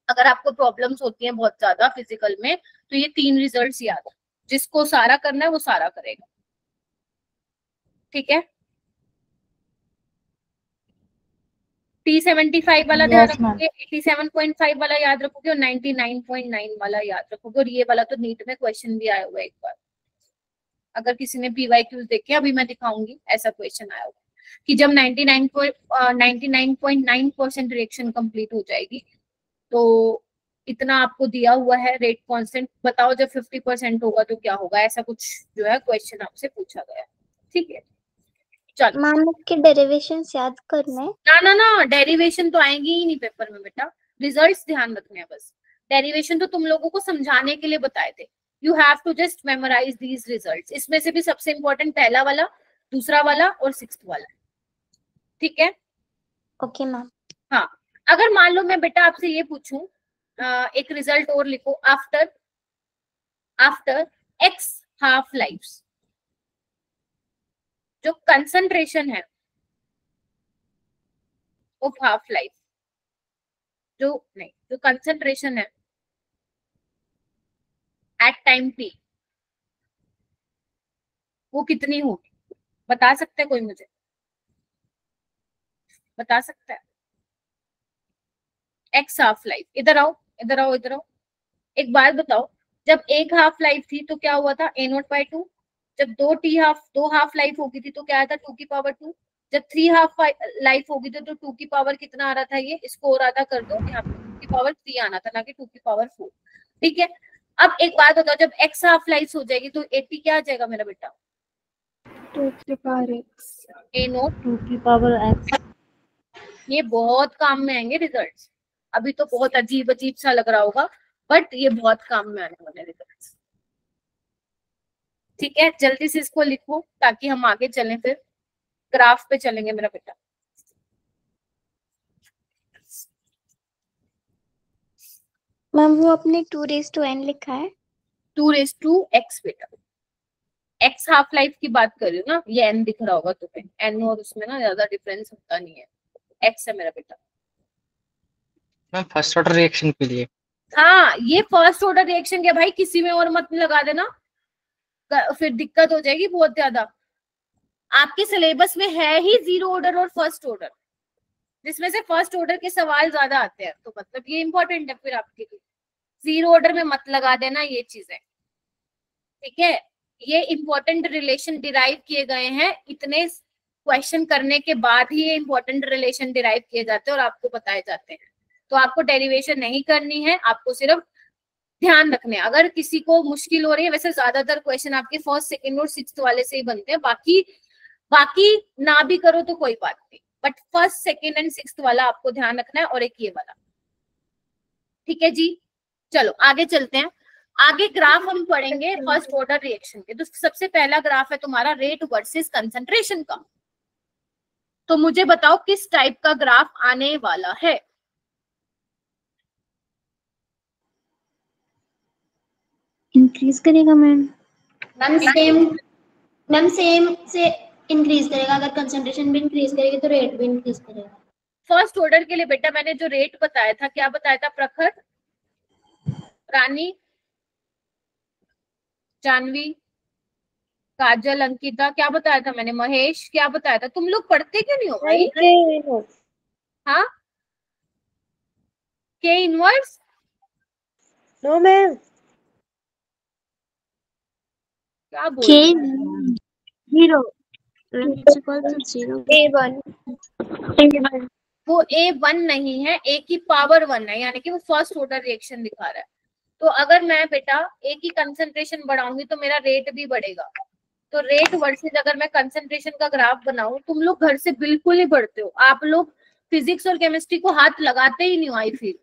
अगर आपको प्रॉब्लम्स होती हैं बहुत ज्यादा फिजिकल में तो ये 3 रिजल्ट्स याद है। जिसको सारा करना है वो सारा करेगा, ठीक है। T75 वाला ध्यान Yes, ma'am. रखोगे, 87.5 वाला याद रखोगे और 99.9 वाला याद रखोगे। और ये वाला तो नीट में क्वेश्चन भी आया हुआ है एक बार, अगर किसी ने PYQs देखे, अभी मैं दिखाऊंगी, ऐसा क्वेश्चन आया हुआ कि जब 99.9% रिएक्शन कंप्लीट हो जाएगी तो इतना आपको दिया हुआ है रेट कांस्टेंट, बताओ जब 50% होगा तो क्या होगा, ऐसा कुछ जो है क्वेश्चन आपसे पूछा गया, ठीक है। चलो मैम इसके डेरिवेशंस याद करने। ना डेरिवेशन तो आएंगी ही नहीं पेपर में बेटा, रिजल्ट्स ध्यान रखने हैं बस। डेरिवेशन तो तुम लोगों को समझाने के लिए बताए थे, you have to just memorise these results. इसमें से भी सबसे इंपॉर्टेंट पहला वाला, दूसरा वाला और सिक्स्थ वाला, ठीक है। Okay ma'am. हाँ, अगर मान लो मैं बेटा आपसे ये पूछूं, एक रिजल्ट और लिखो, आफ्टर x हाफ लाइफ्स, जो कंसंट्रेशन है ऑफ हाफ लाइफ, जो कंसंट्रेशन है एट टाइम t, वो कितनी होगी, बता सकते हैं कोई, मुझे बता सकता है? x हाफ लाइफ, इधर आओ इधर आओ इधर आओ, एक बात बताओ, जब एक हाफ लाइफ थी तो क्या हुआ था, a0/2। जब दो हाफ लाइफ होगी थी तो क्या आया था, 2^2। जब 3 हाफ लाइफ होगी थी तो 2 की पावर कितना आ रहा था, ये इसको और आधा कर दो, यहाँ पे 2 की पावर 3 आना था, ना कि 2 की पावर 4, ठीक है। अब एक बात बताओ, जब x हाफ लाइफ हो जाएगी तो 80 क्या आ जाएगा मेरा बेटा, 2 की पावर x, a0। 2 की पावर x। ये बहुत काम में आएंगे रिजल्ट्स, अभी तो बहुत अजीब अजीब सा लग रहा होगा, बट ये बहुत काम में आने वाले रिजल्ट्स, ठीक है। जल्दी से इसको लिखो ताकि हम आगे चलें, फिर ग्राफ पे चलेंगे मेरा बेटा। मैम वो अपने 2⁻n लिखा है। 2⁻x बेटा, x हाफ लाइफ की बात कर रही हूँ ना, ये n दिख रहा होगा तुम्हें, n और उसमें ना ज्यादा डिफरेंस होता नहीं है, x है मेरा बेटा। मैम फर्स्ट ऑर्डर रिएक्शन के लिए। हाँ, ये फर्स्ट ऑर्डर रिएक्शन के भाई, किसी में और मत लगा देना, फिर दिक्कत हो जाएगी बहुत ज्यादा। आपके सिलेबस में है ही 0 ऑर्डर और फर्स्ट ऑर्डर, जिसमें से फर्स्ट ऑर्डर के सवाल ज्यादा आते हैं, तो मतलब ये इंपॉर्टेंट है फिर आपके लिए। 0 ऑर्डर में मत लगा देना ये चीजें, ठीक है। ये इंपॉर्टेंट रिलेशन डिराइव किए गए हैं, इतने क्वेश्चन करने के बाद ही ये इंपॉर्टेंट रिलेशन डिराइव किए जाते हैं और आपको बताए जाते हैं। तो आपको डेरिवेशन नहीं करनी है, आपको सिर्फ ध्यान रखने। अगर किसी को मुश्किल हो रही है, वैसे ज्यादातर क्वेश्चन आपके फर्स्ट, सेकंड और सिक्स्थ वाले से ही बनते हैं, बाकी ना भी करो तो कोई बात नहीं, but first, second and sixth वाला आपको ध्यान रखना है, और एक ये वाला, ठीक है जी। चलो आगे चलते हैं, आगे ग्राफ हम पढ़ेंगे फर्स्ट ऑर्डर रिएक्शन के। तो सबसे पहला ग्राफ है तुम्हारा रेट वर्सेस कंसंट्रेशन का। तो मुझे बताओ किस टाइप का ग्राफ आने वाला है। इंक्रीज करेगा मैम। मैम सेम से इंक्रीज करेगा, अगर कंसंट्रेशन भी इंक्रीज करेगी तो रेट भी इंक्रीज करेगा। फर्स्ट ऑर्डर के लिए बेटा मैंने जो रेट बताया था, क्या बताया था, प्रखर, रानी, जानवी, काजल, अंकिता, क्या बताया था मैंने, महेश, क्या बताया था? तुम लोग पढ़ते क्यों नहीं हो भाई? हाँ, के इनवर्स, नो मैम, क्या बोल रहे हो? 0 A1 वो A1 नहीं है, A की पावर 1 है, यानी कि वो फर्स्ट ऑर्डर रिएक्शन दिखा रहा है। तो अगर मैं बेटा A की कंसंट्रेशन बढ़ाऊंगी तो मेरा रेट भी बढ़ेगा। तो रेट वर्सेस अगर मैं कंसंट्रेशन का ग्राफ बनाऊं, तुम लोग घर से बिल्कुल नहीं पढ़ते हो, आप लोग फिजिक्स और केमिस्ट्री को हाथ लगाते ही नहीं हो। आई फील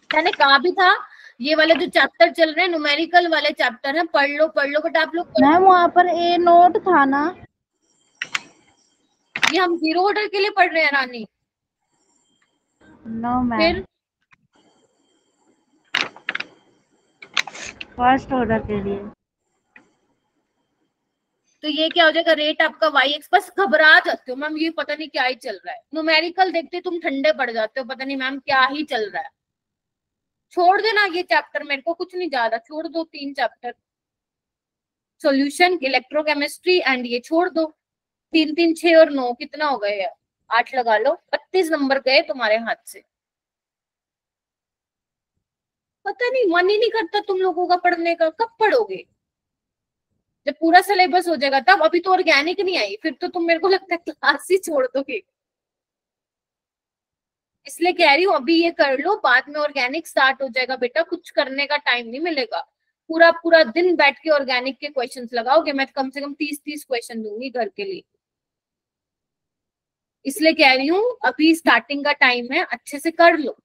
मैंने कहा भी था, ये वाले जो चैप्टर चल रहे हैं न्यूमेरिकल वाले चैप्टर हैं, पढ़ लो बट आप लोग मैम वहाँ पर ए नोट था ना, ये हम 0 ऑर्डर के लिए पढ़ रहे हैं रानी। नो मैम, फिर फर्स्ट ऑर्डर के लिए। तो ये क्या हो जाएगा, रेट आपका y(x), बस घबरा जाते हो मैम, ये पता नहीं क्या ही चल रहा है। न्यूमेरिकल देखते तुम ठंडे पड़ जाते हो, पता नहीं मैम क्या ही चल रहा है। छोड़ देना ये चैप्टर, मेरे को कुछ नहीं ज्यादा, छोड़ दो 3 चैप्टर, सॉल्यूशन, इलेक्ट्रोकेमिस्ट्री एंड ये छोड़ दो। 3 3 6 और 9 कितना हो गए यार, 8 लगा लो, 32 नंबर गए तुम्हारे हाथ से। पता नहीं, मन ही नहीं करता तुम लोगों का पढ़ने का। कब पढ़ोगे? जब पूरा सिलेबस हो जाएगा तब। अभी तो ऑर्गेनिक नहीं आई, फिर तो तुम मेरे को लगता है क्लास ही छोड़ दोगे। इसलिए कह रही हूँ अभी ये कर लो, बाद में ऑर्गेनिक स्टार्ट हो जाएगा बेटा, कुछ करने का टाइम नहीं मिलेगा। पूरा पूरा दिन बैठ के ऑर्गेनिक के क्वेश्चंस लगाओगे, मैं कम से कम 30 क्वेश्चन दूंगी घर के लिए। इसलिए कह रही हूँ अभी स्टार्टिंग का टाइम है, अच्छे से कर लो।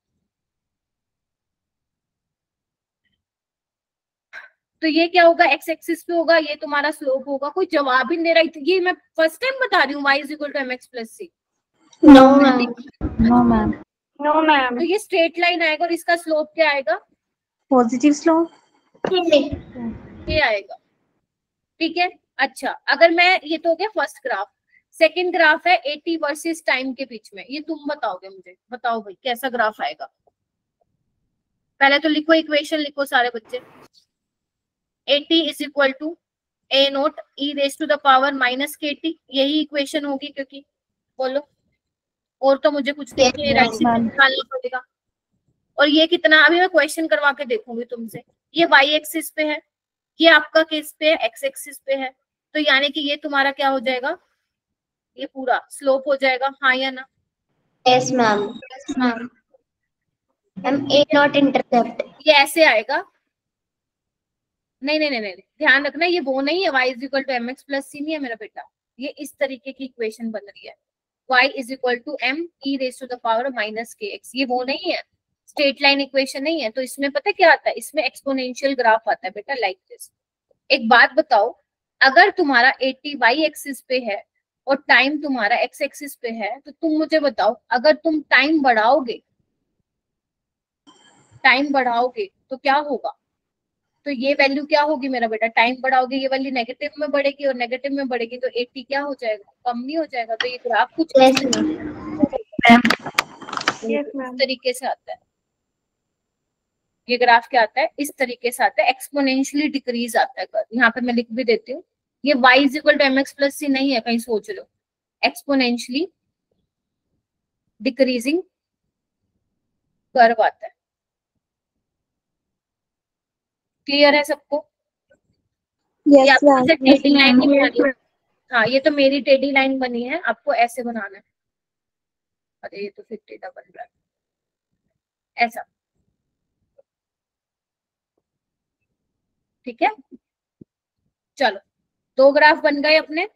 तो ये क्या होगा, एक्स एक्सिस पे होगा, ये तुम्हारा स्लोप होगा। कोई जवाब ही नहीं दे रहा है। ये मैं फर्स्ट टाइम बता रही हूँ, y is equal to mx plus C. No ma'am, no ma'am, no ma'am, तो ये स्ट्रेट लाइन आएगा और इसका स्लोप क्या आएगा, पॉजिटिव स्लोप, ये आएगा। ठीक है, अच्छा अगर मैं, ये तो हो गया फर्स्ट ग्राफ। सेकंड ग्राफ है 80 वर्सेस टाइम के बीच में, ये तुम बताओगे मुझे। बताओ भाई कैसा ग्राफ आएगा। पहले तो लिखो, इक्वेशन लिखो सारे बच्चे। 80 is equal to A note E raise to the power minus K T, यही इक्वेशन होगी क्योंकि, बोलो, और तो मुझे कुछ निकालना पड़ेगा। और ये कितना, अभी मैं क्वेश्चन करवा के देखूंगी तुमसे। ये y एक्सिस पे है, ये आपका किस पे है, x एक्सिस पे है। तो यानी कि ये तुम्हारा क्या हो जाएगा, ये पूरा स्लोप हो जाएगा, हाँ या ना? Yes ma'am, yes ma'am, ma'am A not intercept, ये ऐसे आएगा। नहीं नहीं नहीं नहीं, ध्यान रखना, ये वो नहीं है, y is equal to m x plus c नहीं है मेरा बेटा। ये इस तरीके की इक्वेशन बन रही है, y is equal to M E raise to the power minus K X. ये वो नहीं है, स्ट्रेट लाइन इक्वेशन नहीं है। तो इसमें पता क्या आता है, इसमें एक्सपोनेंशियल ग्राफ आता है बेटा, लाइक दिस। एक बात बताओ, अगर तुम्हारा 80 y एक्सिस पे है और टाइम तुम्हारा x एक्सिस पे है, तो तुम मुझे बताओ, अगर तुम टाइम बढ़ाओगे तो क्या होगा? तो ये वैल्यू क्या होगी मेरा बेटा, टाइम बढ़ाओगे ये वैल्यू नेगेटिव में बढ़ेगी, और नेगेटिव में बढ़ेगी तो 80 क्या हो जाएगा, कम नहीं हो जाएगा। तो ये ग्राफ कुछ यस इस तरीके से आता है। ये ग्राफ क्या आता है, इस तरीके से आता है, एक्सपोनेंशियली डिक्रीज आता है। यहाँ पे मैं लिख भी देती हूँ, ये y is equal to mx plus c नहीं है, कहीं सोच लो, एक्सपोनेंशियली डिक्रीजिंग कर्व आता है। क्लियर है सबको? ये यस आपको मैम, ऐसे टेढ़ी लाइन नहीं बनानी है। हाँ, ये तो मेरी टेढ़ी लाइन बनी है, आपको ऐसे बनाना है। अरे ये तो फिर टेढ़ा बन रहा है, ऐसा। ठीक है, चलो 2 ग्राफ बन गए अपने।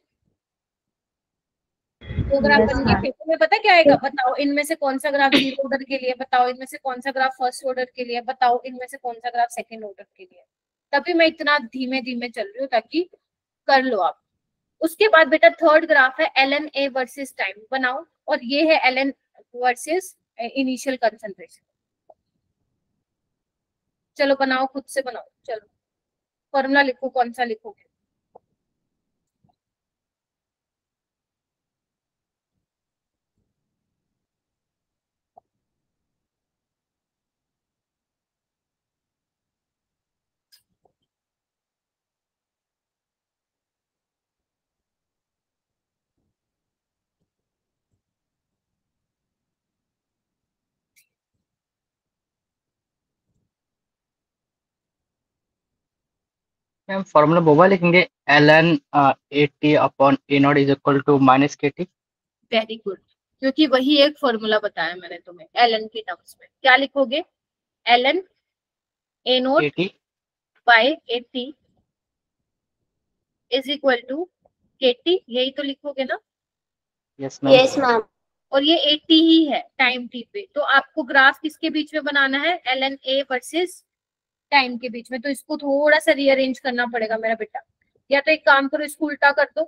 2 ग्राफ बन गए, फिर तुम्हें पता क्या आएगा, बताओ इनमें से कौन सा ग्राफ 0 ऑर्डर के लिए, बताओ इनमें से कौन सा ग्राफ फर्स्ट ऑर्डर के लिए, बताओ इनमें से कौन सा ग्राफ सेकंड ऑर्डर के लिए। तभी मैं इतना धीमे धीमे चल रही हूँ ताकि कर लो आप। उसके बाद बेटा थर्ड ग्राफ है ln a वर्सेस टाइम, बनाओ। और ये है ln वर्सेस इनिशियल कंसंट्रेशन। चलो बनाओ, खुद से बनाओ। चलो फॉर्मूला लिखो, कौन सा लिखोगे? मैम फॉर्मूला बोवा लिखेंगे, ln 80 upon A not is equal to minus K T. Very good, क्योंकि वही एक फॉर्मूला बताया मैंने तुम्हें ln की टर्म्स में। क्या लिखोगे, ln a not 80 by 80 is equal to kt, यही तो लिखोगे ना? Yes ma'am. यस मैम, और ये 80 ही है टाइम t पे। तो आपको ग्राफ किसके बीच में बनाना है, ln a वर्सेस टाइम के बीच में। तो इसको थोड़ा सा रीअरेंज करना पड़ेगा मेरा बेटा, या तो एक काम करो, इसको उल्टा कर दो,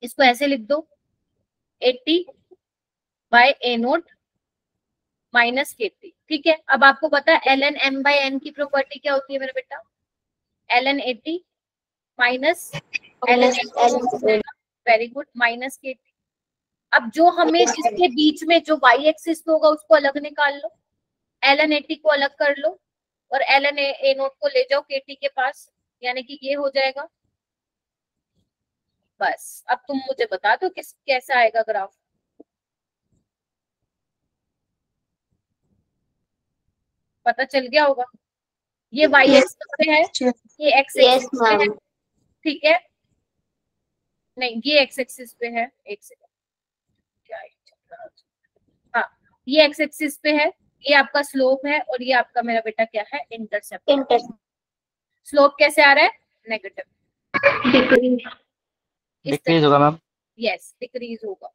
इसको ऐसे लिख दो, 80 by a not minus kt। ठीक है, अब आपको पता है ln m बाय n की प्रॉपर्टी क्या होती है मेरा बेटा, ln 80 minus very good minus kt। अब जो हमें जिसके बीच में जो y एक्सिस पे होगा उसको अलग निकाल लो, ln80 को अलग कर लो और ln a नोट को ले जाओ kt के पास, यानी कि ये हो जाएगा। बस अब तुम मुझे बता दो कैसा आएगा ग्राफ। पता चल गया होगा। ये y एक्सिस पे है, ये x एक्सिस पे है, ठीक है। नहीं, ये x एक्सिस पे है, एक सेकंड, हाँ ये x एक्सिस पे है, ये आपका स्लोप है और ये आपका मेरा बेटा क्या है, इंटरसेप्ट। स्लोप कैसे आ रहा है, नेगेटिव, डिक्रीज होगा मैम। यस, डिक्रीज होगा।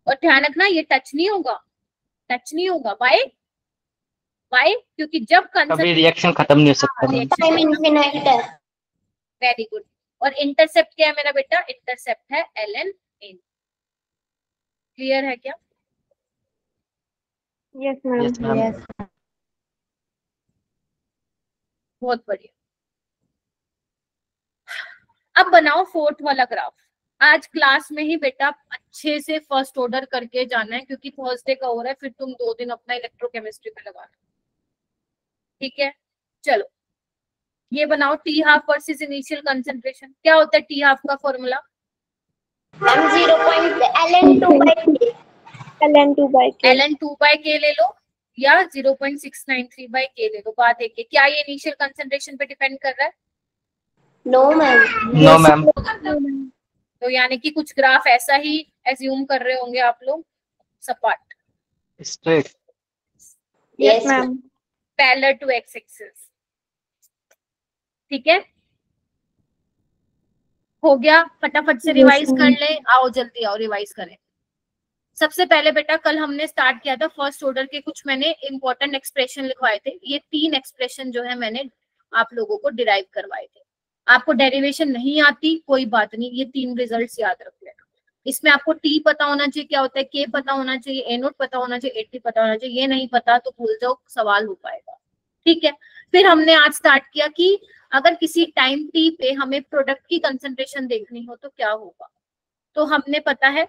और ध्यान रखना ये टच नहीं होगा, टच नहीं होगा। वाई क्योंकि जब कभी रिएक्शन खत्म नहीं हो सकता। Very good. और इंटरसेप्ट क्या है मेरा बेटा, इंटरसेप्ट है ln n। क्लियर है क्या? Yes ma'am. यस बहुत बढ़िया। अब बनाओ फोर्थ वाला ग्राफ। आज क्लास में ही बेटा अच्छे से फर्स्ट ऑर्डर करके जाना है, क्योंकि थर्सडे का हो रहा है, फिर तुम 2 दिन अपना इलेक्ट्रोकेमिस्ट्री पे लगाना, ठीक है। चलो ये बनाओ T half versus initial concentration. क्या होता है टी हाफ का फॉर्मूला? ln2 by k ले लो या 0.693 by k ले लो। बात एक है, क्या ये इनिशियल कंसंट्रेशन पे डिपेंड कर रहा है? No ma'am. तो यानी कि कुछ ग्राफ ऐसा ही एज्यूम कर रहे होंगे आप लोग, सपाट, straight. Yes ma'am. Parallel to X axis, ठीक है। हो गया, फटाफट से रिवाइज कर ले। आओ जल्दी आओ रिवाइज करें। सबसे पहले बेटा कल हमने स्टार्ट किया था फर्स्ट ऑर्डर के, कुछ मैंने इंपॉर्टेंट एक्सप्रेशन लिखवाए थे। ये 3 एक्सप्रेशन जो है मैंने आप लोगों को डिराइव करवाए थे। आपको डेरिवेशन नहीं आती कोई बात नहीं, ये 3 रिजल्ट्स याद रख लेना। इसमें आपको टी पता होना चाहिए क्या होता है, के पता होना चाहिए, ए नोट पता होना चाहिए, 80 पता होना चाहिए। ये नहीं पता तो भूल जाओ, सवाल हो पाएगा, ठीक है। फिर हमने आज स्टार्ट किया कि अगर किसी टाइम टी पे हमें प्रोडक्ट की कंसंट्रेशन देखनी हो तो क्या होगा। तो हमने पता है,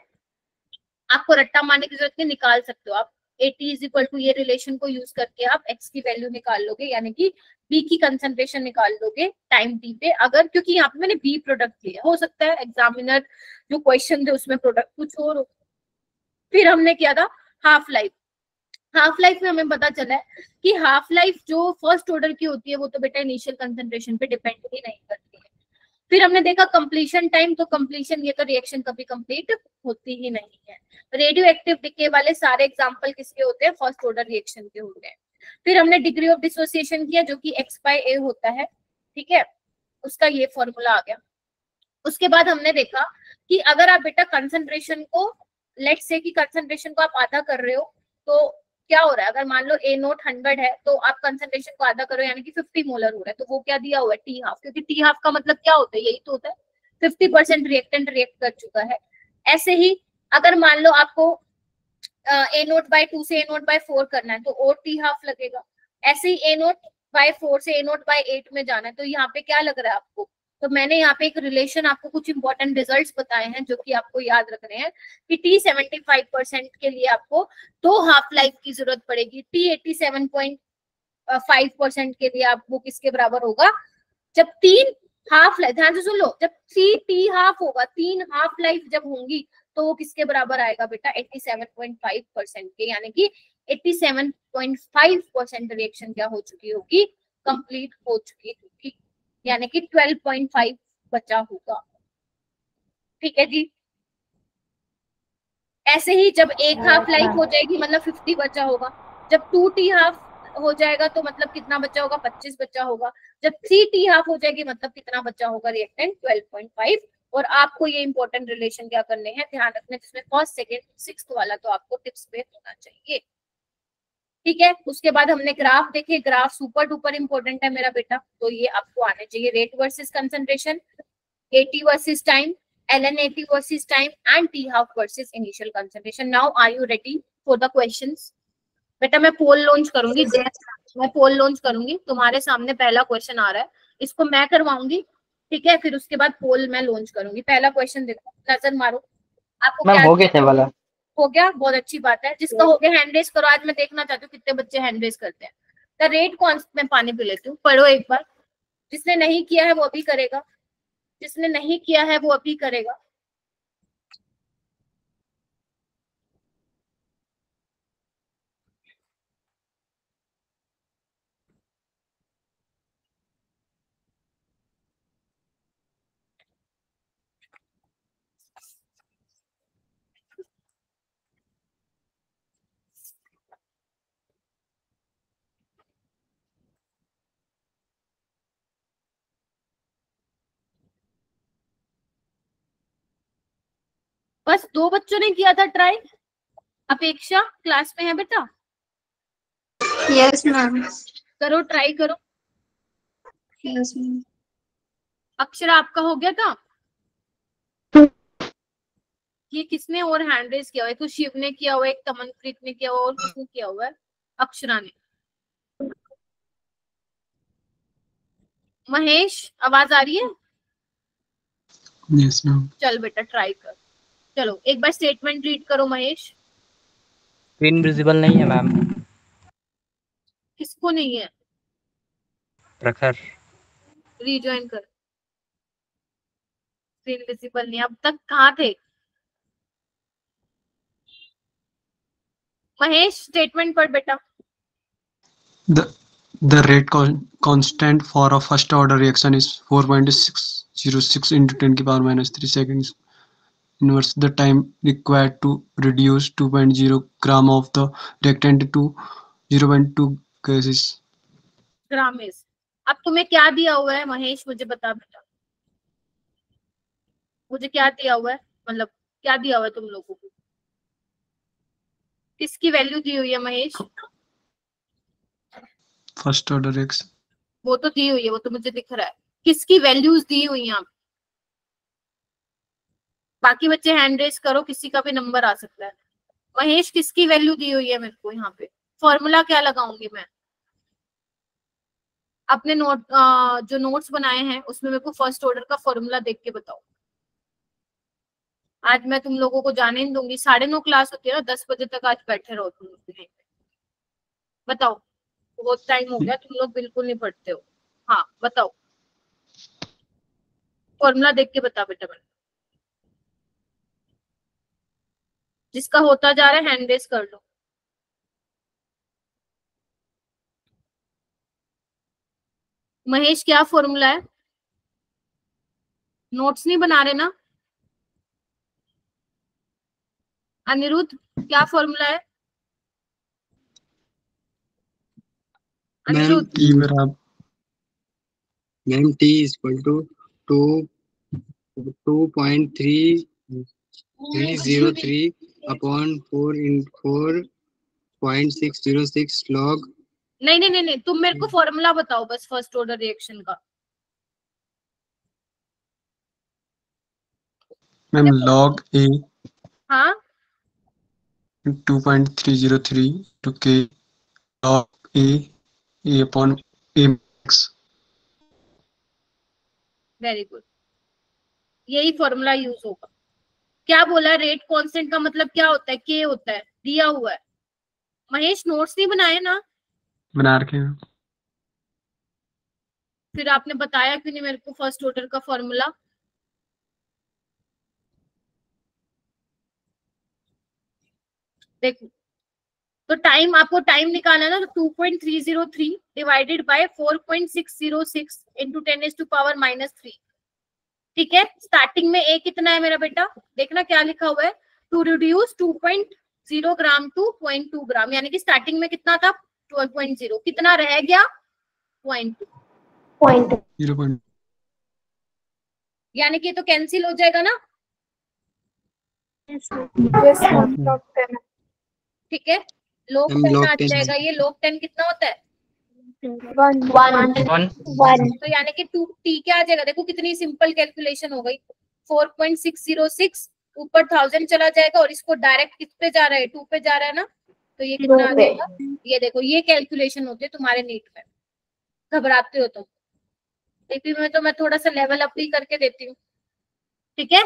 आपको रट्टा मारने की जरूरत नहीं, निकाल सकते हो आप। AT इज इक्वल टू ये रिलेशन को यूज करके आप x की वैल्यू निकाल लोगे, यानी कि B की कंसंट्रेशन निकाल लोगे टाइम t पे। अगर क्योंकि यहाँ पे मैंने B प्रोडक्ट लिया, हो सकता है एग्जामिनर जो क्वेश्चन थे उसमें प्रोडक्ट कुछ और हो। फिर हमने किया था हाफ लाइफ। हाफ लाइफ में हमें पता चला है कि हाफ लाइफ जो फर्स्ट ऑर्डर की होती है वो तो बेटा इनिशियल कंसंट्रेशन पे डिपेंड ही नहीं करती है। फिर हमने देखा कंप्लीशन टाइम, तो कंप्लीशन ये तो रिएक्शन कभी कंप्लीट होती ही नहीं है। रेडियो एक्टिव डिके वाले सारे एग्जांपल किसके होते हैं, फर्स्ट ऑर्डर रिएक्शन के होते हैं। फिर हमने डिग्री ऑफ डिसोसिएशन किया जो कि x/a होता है, ठीक है, उसका ये फॉर्मूला आ गया। उसके बाद हमने देखा कि अगर आप बेटा कंसंट्रेशन को, लेट्स से कि कंसंट्रेशन को आप आधा कर रहे हो तो क्या हो रहा है। अगर मान लो ए नोट 100 है तो आप कंसंट्रेशन को आधा करो, यानी कि 50 मोलर हो रहा है, तो वो क्या दिया हुआ है, टी हाफ। क्योंकि टी हाफ का मतलब क्या होता है, यही तो होता है 50% रिएक्टेंट रिएक्ट कर चुका है। ऐसे ही अगर मान लो आपको ए नोट बाय 2 से ए नोट बाय 4 करना है तो और टी हाफ लगेगा। ऐसे ही ए नोट बाय 4 से ए नोट बाय 8 में जाना है तो यहाँ पे क्या लग रहा है आपको। तो मैंने यहाँ पे एक रिलेशन, आपको कुछ इंपॉर्टेंट रिजल्ट्स बताए हैं जो कि आपको याद रखने हैं कि टी 75% के लिए आपको 2 हाफ लाइफ की जरूरत पड़ेगी। टी 87.5% के लिए आपको किसके बराबर होगा, जब 3 हाफ लाइफ, ध्यान से सुन लो, जब 3 टी हाफ होगा, 3 हाफ लाइफ जब होंगी तो वो किसके बराबर आएगा बेटा, 87.5% के, यानी कि 87.5% रिएक्शन क्या हो चुकी होगी, कंप्लीट हो चुकी होगी, यानी कि 12.5 बचा होगा, ठीक है जी। ऐसे ही जब एक हाफ लाइफ हो जाएगी मतलब 50 बचा होगा। जब 2 टी हाफ हो जाएगा तो मतलब कितना बचा होगा, 25 बचा होगा। जब 3 टी हाफ हो जाएगी मतलब कितना बचा होगा रिएक्टेंट, 12.5। और आपको ये इंपॉर्टेंट रिलेशन क्या करने हैं, ध्यान रखना, जिसमें फर्स्ट सेकेंड सिक्स्थ वाला तो आपको टिप्स पे होना चाहिए, ठीक है। उसके बाद हमने ग्राफ देखे, ग्राफ सुपर डुपर इंपॉर्टेंट है मेरा बेटा, तो ये आपको आने चाहिए। Rate versus concentration, AT versus time, ln80 versus time and T half versus initial concentration. Now are you ready for the questions? बेटा मैं पोल लॉन्च करूंगी, मैं पोल लॉन्च करूंगी, तुम्हारे सामने पहला क्वेश्चन आ रहा है, इसको मैं करवाऊंगी, ठीक है। फिर उसके बाद पोल मैं लॉन्च करूंगी। पहला क्वेश्चन देखो, नजर मारो, आपको मैम क्या हो गया था वाला। हो गया, बहुत अच्छी बात है। जिसका हो गया हैंड रेज करो। आज मैं देखना चाहती हूँ कितने बच्चे हैंड रेज करते हैं। द रेट कॉन्स्टेंट, मैं पानी पी लेती हूँ, पढ़ो एक बार। जिसने नहीं किया है वो अभी करेगा, जिसने नहीं किया है वो अभी करेगा। बस 2 बच्चों ने किया था ट्राई। अपेक्षा क्लास में है बेटा? Yes ma'am. करो, ट्राई करो। Yes ma'am. अक्षरा आपका हो गया था? ये किसने और हैंड रेज किया हुआ है? तो शिव ने किया हुआ है, एक तमनप्रीत ने किया हुआ है, और किसने किया हुआ है? अक्षरा ने। महेश आवाज आ रही है? Yes ma'am. चल बेटा ट्राई कर। चलो एक बार स्टेटमेंट रीड करो महेश। स्क्रीन विजिबल नहीं है मैम। किसको नहीं है? प्रखर। रीज्वाइन कर। स्क्रीन विजिबल नहीं। अब तक कहाँ थे महेश? स्टेटमेंट पढ़ बेटा। The rate constant for a first order reaction is 4.606 into 10 to the power minus 3 seconds inverse the time required to reduce 2.0 gram of the reactant to 0.2 gases. ग्रामेस। अब तुम्हें क्या दिया हुआ है महेश, मुझे बता बेटा। मुझे क्या दिया हुआ है, मतलब क्या दिया हुआ है तुम लोगों को? किसकी वैल्यू दी हुई है महेश? First order reaction. वो तो दी हुई है, वो तो मुझे दिख रहा है। किसकी वैल्यूज दी हुई है? बाकी बच्चे हैंड रेज करो, किसी का भी नंबर आ सकता है। महेश किसकी वैल्यू दी हुई है मेरे को यहाँ पे? फॉर्मूला क्या लगाऊंगी मैं? अपने नोट जो नोट्स बनाए हैं उसमें मेरे को फर्स्ट ऑर्डर का फॉर्मूला देख के बताओ। आज मैं तुम लोगों को जाने नहीं दूंगी। 9:30 क्लास होती है ना, 10 बजे तक आज बैठे रहो तुम लोग। बताओ, बहुत टाइम हो गया, तुम लोग बिल्कुल नहीं पढ़ते हो। हाँ बताओ, फॉर्मूला देख के बता बेटा। मैं जिसका होता जा रहा है हैंड रेज कर लो। महेश क्या फॉर्मूला है? नोट्स नहीं बना रहे ना? अनिरुद्ध क्या फॉर्मूला है? Anirudh ma'am T equal to 2.3303 upon 4.606 log. नहीं, तुम मेरे को फॉर्मूला बताओ बस फर्स्ट ऑर्डर रिएक्शन का। मैम log A हाँ 2.303 to K log A upon A max. Very good, यही फॉर्मूला यूज होगा। क्या बोला? रेट कांस्टेंट का मतलब क्या होता है? के होता है, दिया हुआ है। महेश नोट्स नहीं बनाए ना? बना रखे हैं। फिर आपने बताया क्यों नहीं मेरे को फर्स्ट ऑर्डर का फॉर्मूला? देखो, तो टाइम, आपको टाइम निकालना है ना, तो 2.303 डिवाइडेड बाय 4.606 इंटू 10⁻⁻3। ठीक है। स्टार्टिंग में ए कितना है मेरा बेटा? देखना क्या लिखा हुआ है, टू रिड्यूस 2.0 ग्राम टू 0.2 ग्राम, यानी कि स्टार्टिंग में कितना था? 12.0, कितना रह गया? 0.2, यानी कि तो कैंसिल हो जाएगा ना? ठीक है, log 10 आ जाएगा। ये log 10 कितना होता है? 1। तो यानी कि 2t क्या आ जाएगा? देखो कितनी सिंपल कैलकुलेशन हो गई। 4.606 ऊपर 1000 चला जाएगा, और इसको डायरेक्ट किस पे जा रहा है? 2 पे जा रहा है ना, तो ये कितना आ जाएगा? ये देखो, ये कैलकुलेशन होती है तुम्हारे नीट में। घबराते हो तो टीपी में तो मैं थोड़ा सा लेवल अप भी करके देती हूँ। ठीक है,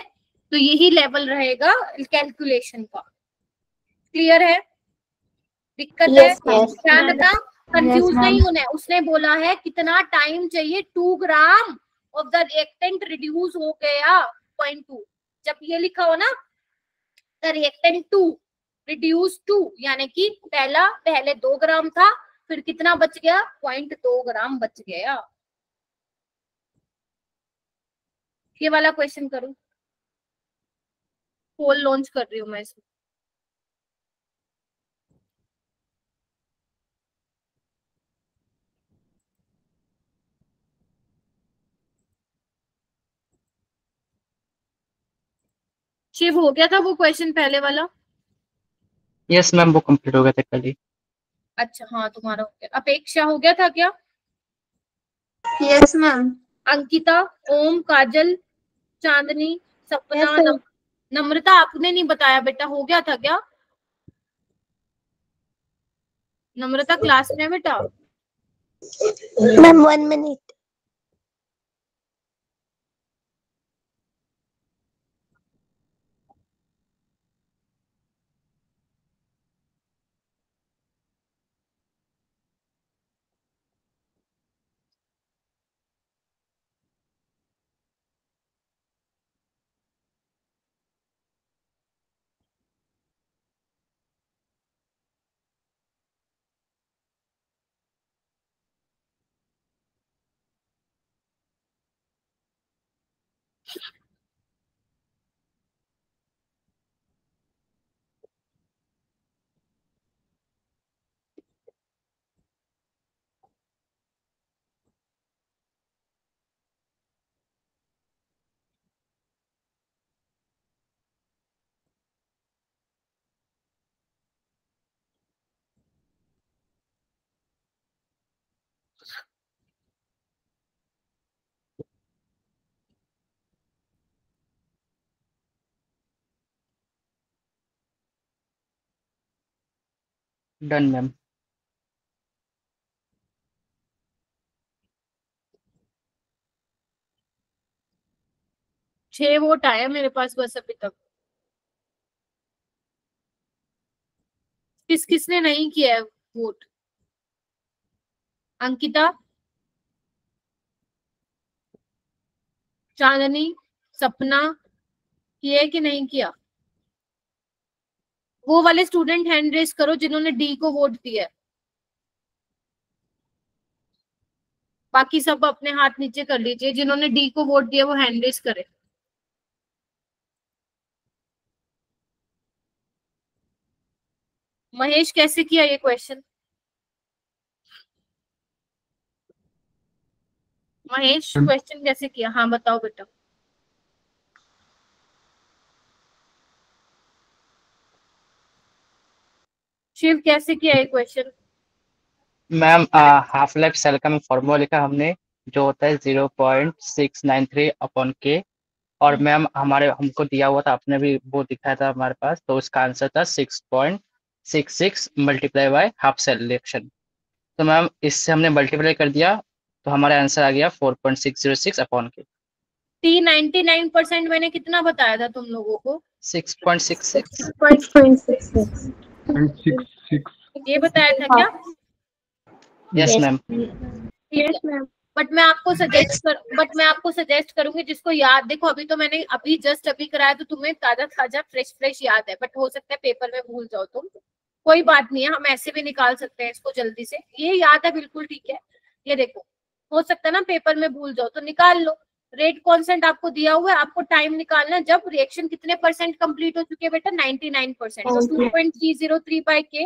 तो यही लेवल रहेगा कैलकुलेशन का। क्लियर है? दिक्कत है? यस यस ध्यान रखना, कंफ्यूज ma'am. नहीं होना है। उसने बोला है कितना टाइम चाहिए, 2 gram of the reactant reduce हो गया 0.2। जब ये लिखा हो ना द रिएक्टेंट 2 रिड्यूस टू, यानी कि पहले 2 ग्राम था, फिर कितना बच गया, 0.2 ग्राम बच गया। ये वाला क्वेश्चन करूं, पोल लॉन्च कर रही हूँ मैं इसमें। शिव हो गया था वो क्वेश्चन पहले वाला? यस मैम, वो कंप्लीट हो गया था कल ही। अच्छा हाँ, तुम्हारा हो गया। अपेक्षा हो गया था क्या? Yes ma'am. Ankita, Om, Kajal, Chandni, Sapna, Yes, sir. नम्रता आपने नहीं बताया बेटा, हो गया था क्या? नम्रता क्लास में है बेटा? Ma'am 1 minute. Done ma'am. छह वोट आया मेरे पास बस अभी तक। किसने नहीं किया है वोट? अंकिता, चांदनी, सपना, किया है कि नहीं किया? वो वाले स्टूडेंट हैंड रेस करो जिन्होंने डी को वोट दिया है। बाकी सब अपने हाथ नीचे कर लीजिए, जिन्होंने डी को वोट दिया वो हैंड रेस करे। महेश कैसे किया ये क्वेश्चन? महेश क्वेश्चन कैसे किया? हाँ बताओ बेटा। शिव कैसे किया ये question? Ma'am half life cell का मैं फॉर्मूला लिखा हमने, जो होता है 0.693 अपॉन के। और मैम हमको दिया हुआ था, आपने भी वो दिखाया था हमारे पास, तो उसका आंसर था 6.66 multiply by half cell reaction. तो मैम इससे हमने मल्टीप्लाई कर दिया, तो हमारा आंसर आ गया 4.606 अपॉन के। टी 99% मैंने कितना बताया था तुम लोगों को? 6.66। 6.66। ये बताया था क्या? Yes ma'am. Yes ma'am. But मैं आपको सजेस्ट करूंगी जिसको याद, देखो अभी तो मैंने जस्ट अभी कराया तो तुम्हें ताजा ताजा फ्रेश याद है, बट हो सकता है पेपर में भूल जाओ तुम। कोई बात नहीं है, हम ऐसे भी निकाल सकते हैं इसको जल्दी से। ये याद है बिल्कुल ठीक है। ये देखो, हो सकता है ना पेपर में भूल जाओ, तो निकाल लो। रेट कांस्टेंट आपको दिया हुआ है, आपको टाइम निकालना है जब रिएक्शन कितने परसेंट कंप्लीट हो चुके हैं बेटा, 99%। तो 2.303 बाय के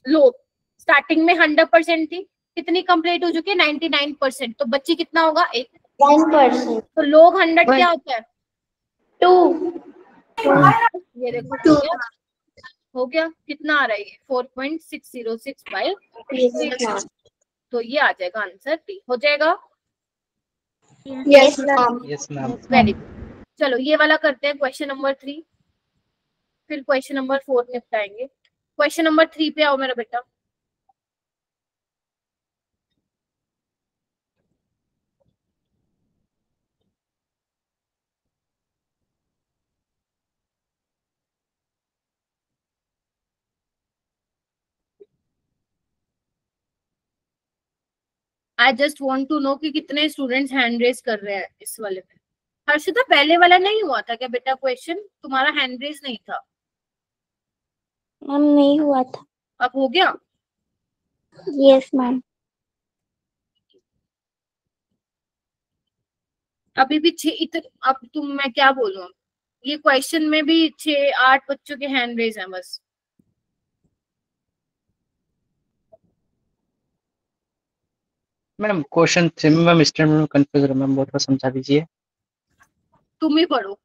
लोग स्टार्टिंग में 100% थी, कितनी कंप्लीट हो चुकी है, 99%। तो बच्ची कितना होगा, 1। 1%। तो लोग 100 क्या होता है, 2। ये देखो हो गया कितना आ रहा है, 4.606 बाय। तो ये आ जाएगा आंसर टी, हो जाएगा। Yes ma'am. Yes ma'am. Very good. चलो ये वाला करते हैं क्वेश्चन नंबर 3, फिर क्वेश्चन नंबर 4 निपटाएंगे। क्वेश्चन नंबर 3 पे आओ मेरा बेटा। I just want to know कि कितने स्टूडेंट्स हैंड रेज कर रहे हैं इस वाले में। हर्षिता पहले वाला नहीं हुआ था क्या बेटा क्वेश्चन? तुम्हारा हैंड रेज नहीं था। मैम नहीं हुआ था। अब हो गया? Yes ma'am. अभी भी अब मैं क्या बोलूं, ये क्वेश्चन में भी 6-8 बच्चों के हैंड रेज हैं बस। मैडम क्वेश्चन 3 में मैम स्टैंडर्ड में कंफ्यूज हूँ मैम, बहुत समझा दीजिए। तुम ही पढ़ो,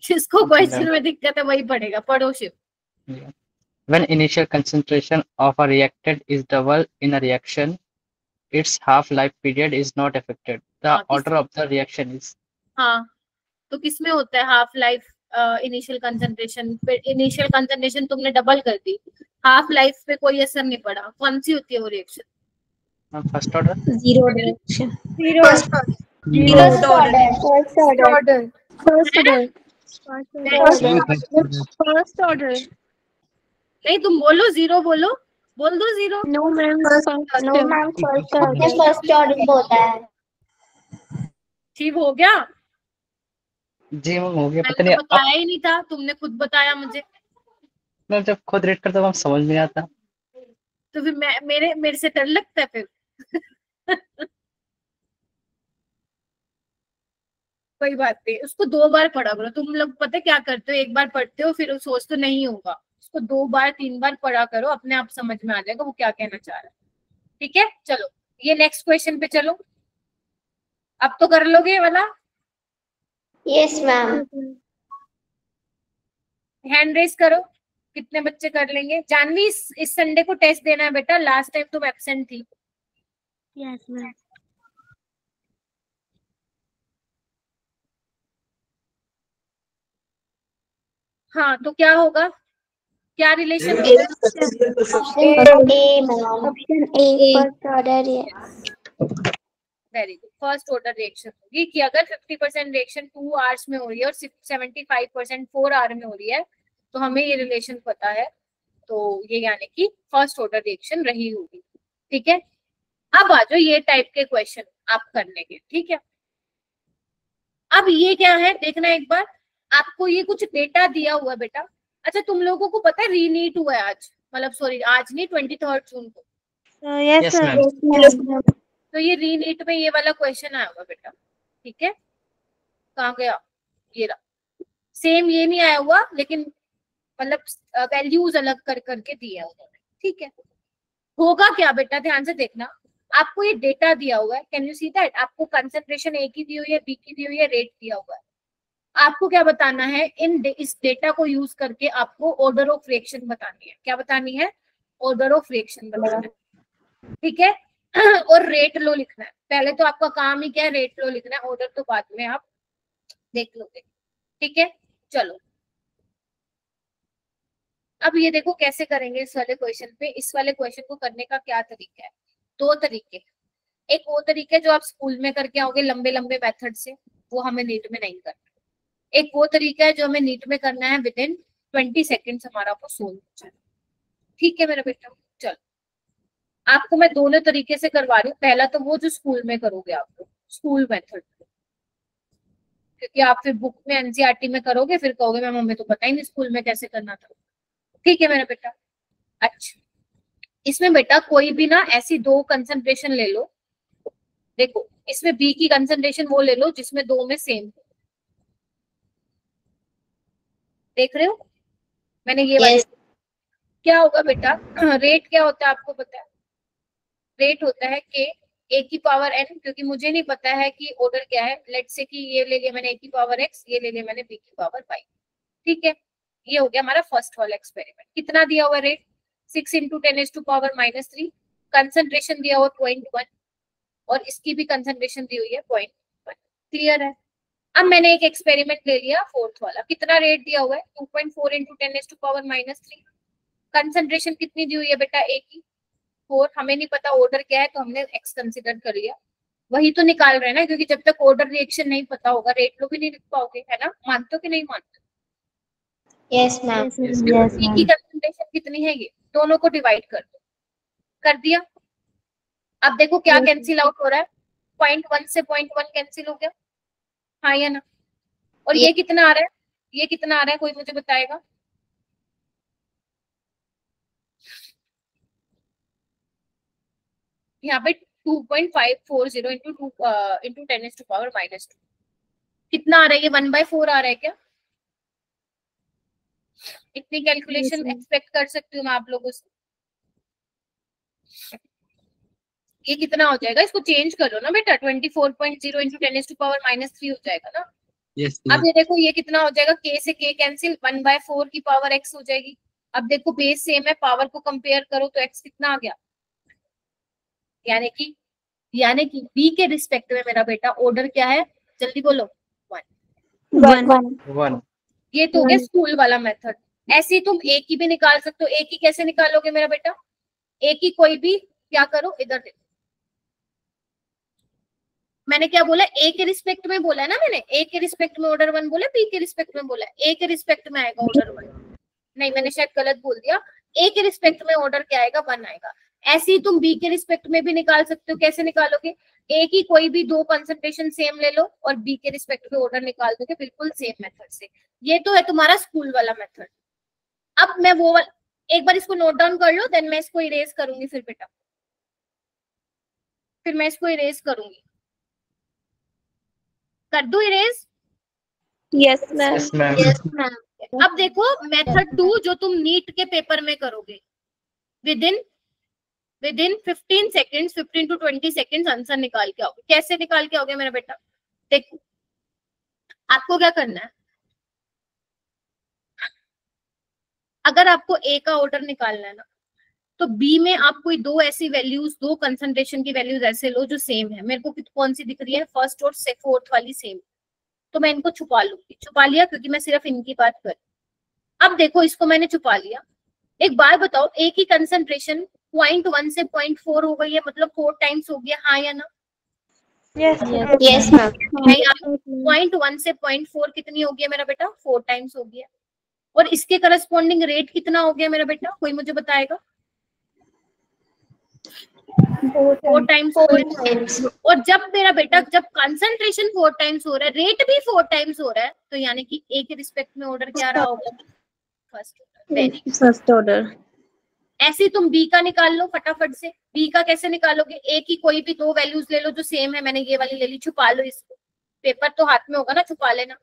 जिसको क्वेश्चन में दिक्कत है वही पढ़ेगा। पढ़ो Shiv. When initial concentration of a reactant is double in a reaction, its half-life period is not affected. The order of the reaction is. हाँ, तो किसमें होता है हाफ लाइफ? Initial concentration. फिर इनिशियल कंसंट्रेशन तुमने डबल कर दी, हाफ लाइफ पे कोई असर नहीं पड़ा। कौन सी होती है वो reaction? First order. Zero reaction. First order. नहीं, तुम बोलो जीरो, बोलो, बोल दो zero. No ma'am first order बोला है। ठीक हो गया? जी मैम हो गया। पता मैंने नहीं तो बताया ही नहीं था, तुमने खुद बताया मुझे। मैं जब खुद रीड करता हूँ समझ नहीं आता। तो फिर मेरे से डर लगता है फिर। कोई बात नहीं, उसको 2 बार पढ़ा करो। तुम लोग पता है क्या करते हो, एक बार पढ़ते हो फिर सोचते नहीं होगा, उसको 2 बार 3 बार पढ़ा करो, अपने आप समझ में आ जाएगा वो क्या कहना चाह रहा है। ठीक है, चलो ये नेक्स्ट क्वेश्चन पे चलो। अब तो कर लोगे ये वाला? Yes ma'am. हैंड रेस करो, कितने बच्चे कर लेंगे? जानवी इस संडे को टेस्ट देना है बेटा, लास्ट टाइम तुम एब्सेंट थी। Yes ma'am. हाँ, तो क्या होगा, क्या relation? Option A first order है। Very good, first order reaction होगी कि अगर 50% रिएक्शन 2 आवर्स में हो रही है और 75% 4 आवर में हो रही है, तो हमें ये रिलेशन पता है, तो ये यानी कि फर्स्ट ऑर्डर रिएक्शन रही होगी। ठीक है, अब आ जाओ ये टाइप के क्वेश्चन आप करने के। ठीक है, अब ये क्या है देखना एक बार। आपको ये कुछ डेटा दिया हुआ है बेटा। अच्छा, तुम लोगों को पता है रीनीट हुआ है आज, मतलब सॉरी आज नहीं, 23 जून को। Yes ma'am. तो ये रीनीट में ये वाला क्वेश्चन आया हुआ बेटा। ठीक है, कहाँ गया? ये रहा। सेम ये नहीं आया हुआ, लेकिन मतलब वैल्यूज अलग कर करके दिए हैं उन्होंने। ठीक है, होगा क्या बेटा, ध्यान से देखना। आपको ये डेटा दिया हुआ है, कैन यू सी दैट? आपको कंसंट्रेशन ए की दी हुई है, बी की दी हुई है, रेट दिया हुआ है। आपको क्या बताना है, इस डेटा को यूज करके आपको ऑर्डर ऑफ रिएक्शन बतानी है। क्या बतानी है? ऑर्डर ऑफ रिएक्शन बताना है। ठीक है, और रेट लो लिखना है। पहले तो आपका काम ही क्या है, रेट लो लिखना है, ऑर्डर तो बाद में आप देख लोगे। ठीक है, चलो अब ये देखो कैसे करेंगे इस वाले क्वेश्चन पे। इस वाले क्वेश्चन को करने का क्या तरीका है? 2 तरीके। एक वो तरीका जो आप स्कूल में करके आओगे लंबे लंबे मेथड से, वो हमें नीट में नहीं करना। एक वो तरीका है जो हमें नीट में करना है, विद इन 20 सेकेंड्स हमारा वो सोल्व हो जाए। ठीक है मेरा बेटा, चलो आपको मैं दोनों तरीके से करवा रही हूँ। पहला तो वो जो स्कूल में करोगे आप स्कूल मेथड, क्योंकि आप फिर बुक में एनसीईआरटी में करोगे फिर कहोगे मैम हमें तो पता ही नहीं स्कूल में कैसे करना था। ठीक है मेरा बेटा। अच्छा, इसमें बेटा कोई भी ना ऐसी 2 कंसंट्रेशन ले लो। देखो इसमें बी की कंसंट्रेशन वो ले लो जिसमें 2 में सेम हो। देख रहे हो मैंने ये वाली। क्या होगा बेटा, रेट क्या होता है आपको पता है? रेट होता है के ए की पावर एन, क्योंकि मुझे नहीं पता है कि ऑर्डर क्या है। लेट्स से कि ये ले लिया मैंने ए की पावर एक्स, ये ले लिया मैंने बी की पावर वाई। ठीक है, ये हो गया हमारा फर्स्ट वाला एक्सपेरिमेंट। कितना दिया हुआ रेट? 6 × 10⁻³ कंसंट्रेशन दिया हुआ 0.1 और इसकी भी कंसंट्रेशन दी हुई है 0.1। क्लियर है? अब मैंने एक एक्सपेरिमेंट ले लिया फोर्थ वाला। कितना रेट दिया हुआ है? 2.4 × 10⁻³ कंसंट्रेशन कितनी दी हुई है बेटा ए की? 4। हमें नहीं पता ऑर्डर क्या है तो हमने एक्स कंसिडर कर लिया। वही तो निकाल रहे हैं ना, क्योंकि जब तक ऑर्डर रिएक्शन नहीं पता होगा रेट लो भी नहीं लिख पाओगे, है ना? मानते हो कि नहीं मानते? Yes ma'am. की कंसंट्रेशन कितनी है? ये दोनों को डिवाइड कर दो। कर दिया? अब देखो क्या कैंसिल आउट हो रहा है, 0.1 से 0.1 कैंसिल हो गया, हाँ या ना। और ये कितना आ रहा है, ये कितना आ रहा है, कोई मुझे बताएगा? यहाँ पे 2.540 इंटू 2 इंटू 10⁻⁻², कितना आ रहा है? ये 1/4 आ रहा है क्या? इतनी कैलकुलेशन एक्सपेक्ट कर सकती हूँ मैं आप लोगों से? ये कितना हो जाएगा, इसको चेंज करो ना बेटा, 24.0 इंटू 10⁻³ हो जाएगा ना। Yes, अब ma'am. ये देखो ये कितना हो जाएगा, k से k कैंसिल, 1/4 की पावर x हो जाएगी। अब देखो बेस सेम है, पावर को कंपेयर करो तो x कितना आ गया, यानी कि b के रिस्पेक्ट में मेरा बेटा ऑर्डर क्या है, जल्दी बोलो, 1 ये तो हो गया स्कूल वाला मेथड। ऐसे ही तुम a की भी निकाल सकते हो। a की कैसे निकालोगे मेरा बेटा? a की कोई भी क्या करो, इधर देखो, मैंने क्या बोला, a के रिस्पेक्ट में बोला है ना मैंने, a के रिस्पेक्ट में ऑर्डर 1 बोला, b के रिस्पेक्ट में बोला, a के रिस्पेक्ट में आएगा ऑर्डर 1, नहीं मैंने शायद गलत बोल दिया, a के रिस्पेक्ट में ऑर्डर क्या आएगा, 1 आएगा। ऐसे ही तुम b के रिस्पेक्ट में भी निकाल सकते हो। कैसे निकालोगे? a की कोई भी 2 कंसंट्रेशन सेम ले लो और b के रिस्पेक्ट में ऑर्डर निकाल दोगे, बिल्कुल सेम मेथड से। ये तो है तुम्हारा स्कूल वाला मेथड। अब मैं वो एक बार इसको नोट डाउन कर लो, देन मैं इसको इरेज करूंगी फिर बेटा, फिर मैं इसको इरेज करूंगी। कर दो erase? Yes ma'am. Yes ma'am. अब देखो मेथड 2 जो तुम नीट के पेपर में करोगे, with in 15 seconds, 15 to 20 seconds answer निकाल के आओगे। कैसे निकाल के आओगे मेरा बेटा? देखो आपको क्या करना है, अगर आपको ए का ऑर्डर निकालना है ना, तो बी में आप कोई 2 ऐसी वैल्यूज, 2 कंसंट्रेशन की वैल्यूज ऐसे लो जो सेम है। मेरे को कौन सी दिख रही है, फर्स्ट और फोर्थ वाली सेम, तो मैं इनको छुपा लूंगी। छुपा लिया क्योंकि मैं सिर्फ इनकी बात कर। अब देखो इसको मैंने छुपा लिया। एक बार बताओ, ए की कंसंट्रेशन 0.1 से 0.4 हो गई है, मतलब 4 टाइम्स हो गया, हाँ या ना? Yes ma'am. नहीं, 0.1 से 0.4 कितनी हो गई है मेरा बेटा? 4 टाइम्स हो गया। और इसके करस्पॉन्डिंग रेट कितना हो गया मेरा बेटा, कोई मुझे बताएगा? 4 टाइम्स। और जब मेरा बेटा, जब कंसंट्रेशन 4 टाइम्स हो रहा है, रेट भी 4 टाइम्स हो रहा है, तो यानी कि ए के रिस्पेक्ट में ऑर्डर क्या रहा होगा? First order. ऐसे तुम बी का निकाल लो फटाफट से। बी का कैसे निकालोगे? ए की कोई भी 2 वैल्यूज ले लो जो सेम है, मैंने ये वाली ले ली, छुपा लो इसको, पेपर तो हाथ में होगा ना, छुपा लेना।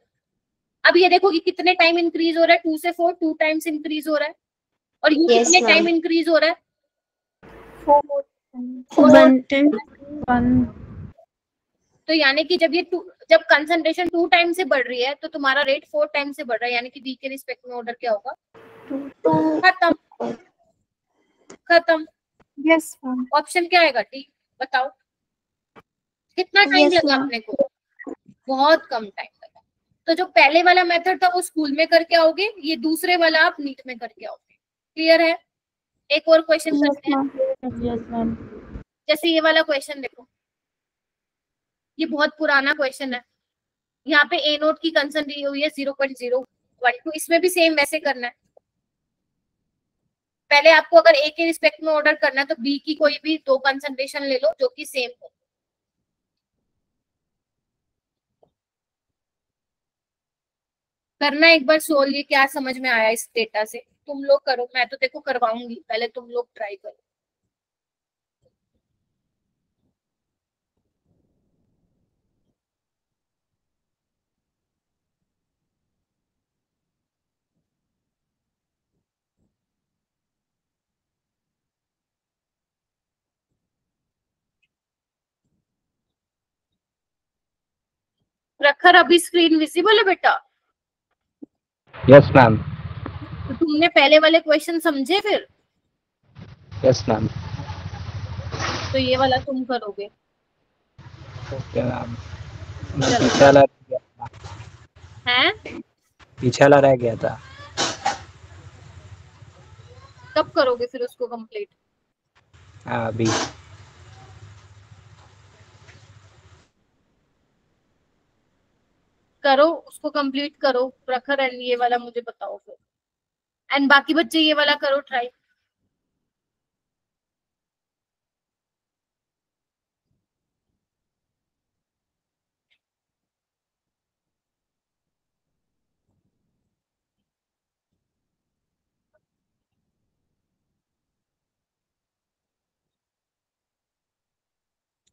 अब ये देखो कि कितने टाइम इंक्रीज हो रहा है, 2 से 4, 2 टाइम्स इंक्रीज हो रहा है। और ये कितने टाइम इंक्रीज हो रहा है? 1 तो यानी कि जब कंसंट्रेशन 2 टाइम से बढ़ रही है तो तुम्हारा रेट 4 टाइम से बढ़ रहा है, यानी कि बी के रिस्पेक्ट में ऑर्डर क्या होगा? खत्म। यस ऑप्शन क्या आएगा? डी। बताओ कितना टाइम लगा अपने को? बहुत कम टाइम लगा। तो जो पहले वाला मेथड था वो स्कूल में करके आओगे, ये दूसरे वाला आप नीट में करके आओगे। क्लियर है? एक और क्वेश्चन करते हैं। जैसे ये वाला क्वेश्चन देखो, ये बहुत पुराना क्वेश्चन है। यहाँ पे ए नोट की कंसर्न दी हुई है 0.012, इसमें भी सेम वैसे करना है। पहले आपको अगर ए के रिस्पेक्ट में ऑर्डर करना है तो बी की कोई भी 2 कंसंट्रेशन ले लो जो कि सेम हो। करना एक बार सोल्व, ये क्या समझ में आया इस डेटा से? तुम लोग करो, मैं तो देखो करवाऊंगी, पहले तुम लोग ट्राई करो। प्रखर अभी स्क्रीन विजिबल है बेटा? Yes ma'am. तो तुमने पहले वाले क्वेश्चन समझे फिर? Yes ma'am. तो ये वाला तुम करोगे। Okay ma'am. चलो। पीछे वाला रह गया था। हैं? पीछे वाला रह गया था। कब करोगे फिर उसको कंप्लीट? अभी। करो उसको कंप्लीट करो प्रखर, एंड ये वाला मुझे बताओ फिर। एंड बाकी बच्चे ये वाला करो ट्राई।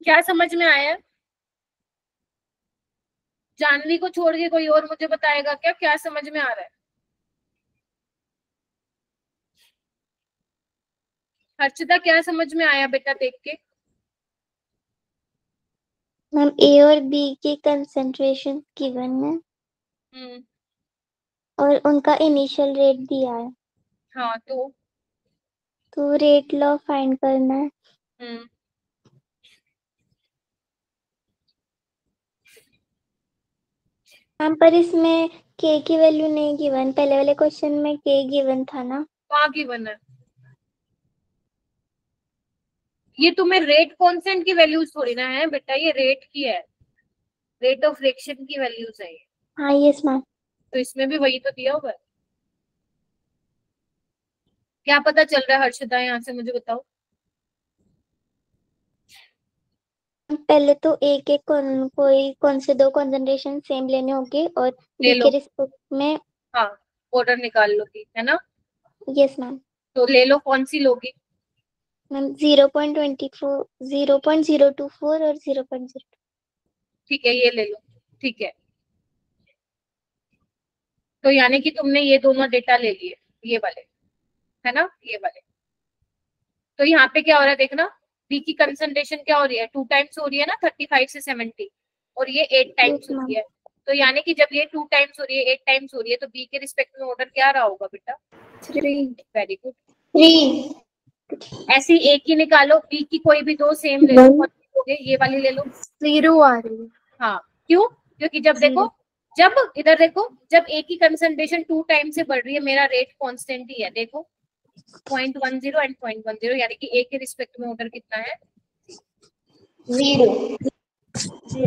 क्या समझ में आया? जानवी को छोड़ के कोई और मुझे बताएगा क्या क्या समझ में आ रहा है? हर्षिता क्या समझ में आया बेटा देख के? मैम ए और बी की कंसेंट्रेशन गिवन है और उनका इनिशियल रेट दिया है, हाँ तो रेट लॉ फाइंड करना है। मैम पर इसमें के की वैल्यू नहीं गिवन, पहले वाले क्वेश्चन में के गिवन था ना। कहाँ गिवन है? ये तुम्हें रेट कांस्टेंट की वैल्यूज थोड़ी ना है बेटा, ये रेट की है, रेट ऑफ रिएक्शन की वैल्यूज है ये। हाँ यस मैम। तो इसमें भी वही तो दिया हुआ है। क्या पता चल रहा है हर्षिता यहाँ से मुझे बताओ। पहले तो एक एक कौन से दो कंसंट्रेशन सेम लेने होंगे और ले बी लो। के रिस्पेक्ट में। हाँ ऑर्डर निकाल लोगी है ना? Yes ma'am. तो ले लो, कौन सी लोगी? मैम 0.24, 0.024 और 0.0। ठीक है ये ले लो। ठीक है, तो यानी कि तुमने ये दोनों डेटा ले लिए, ये वाले है ना, ये वाले। तो यहाँ पे क्या हो रहा है देखना, बी की कंसंट्रेशन क्या हो रही है, 2 टाइम्स हो रही है ना 35 से 70, और ये 8 टाइम्स हो रही है। तो यानी कि जब ये 2 टाइम्स हो रही है, 8 टाइम्स हो रही है, तो बी के रिस्पेक्ट में ऑर्डर क्या रहा होगा बेटा? 3। Very good. 3। ऐसी एक ही निकालो, बी की कोई भी दो सेम ले लो। कौन सी लोगे? ये वाली ले लो। 0 आ रही है। हाँ क्यों? क्योंकि जब देखो, जब इधर देखो, जब ए की कंसंट्रेशन 2 टाइम से बढ़ रही है, मेरा रेट कांस्टेंट ही है। देखो 0.10 एंड 0.10, यानी कि ए के रिस्पेक्ट में ऑर्डर कितना है? 0।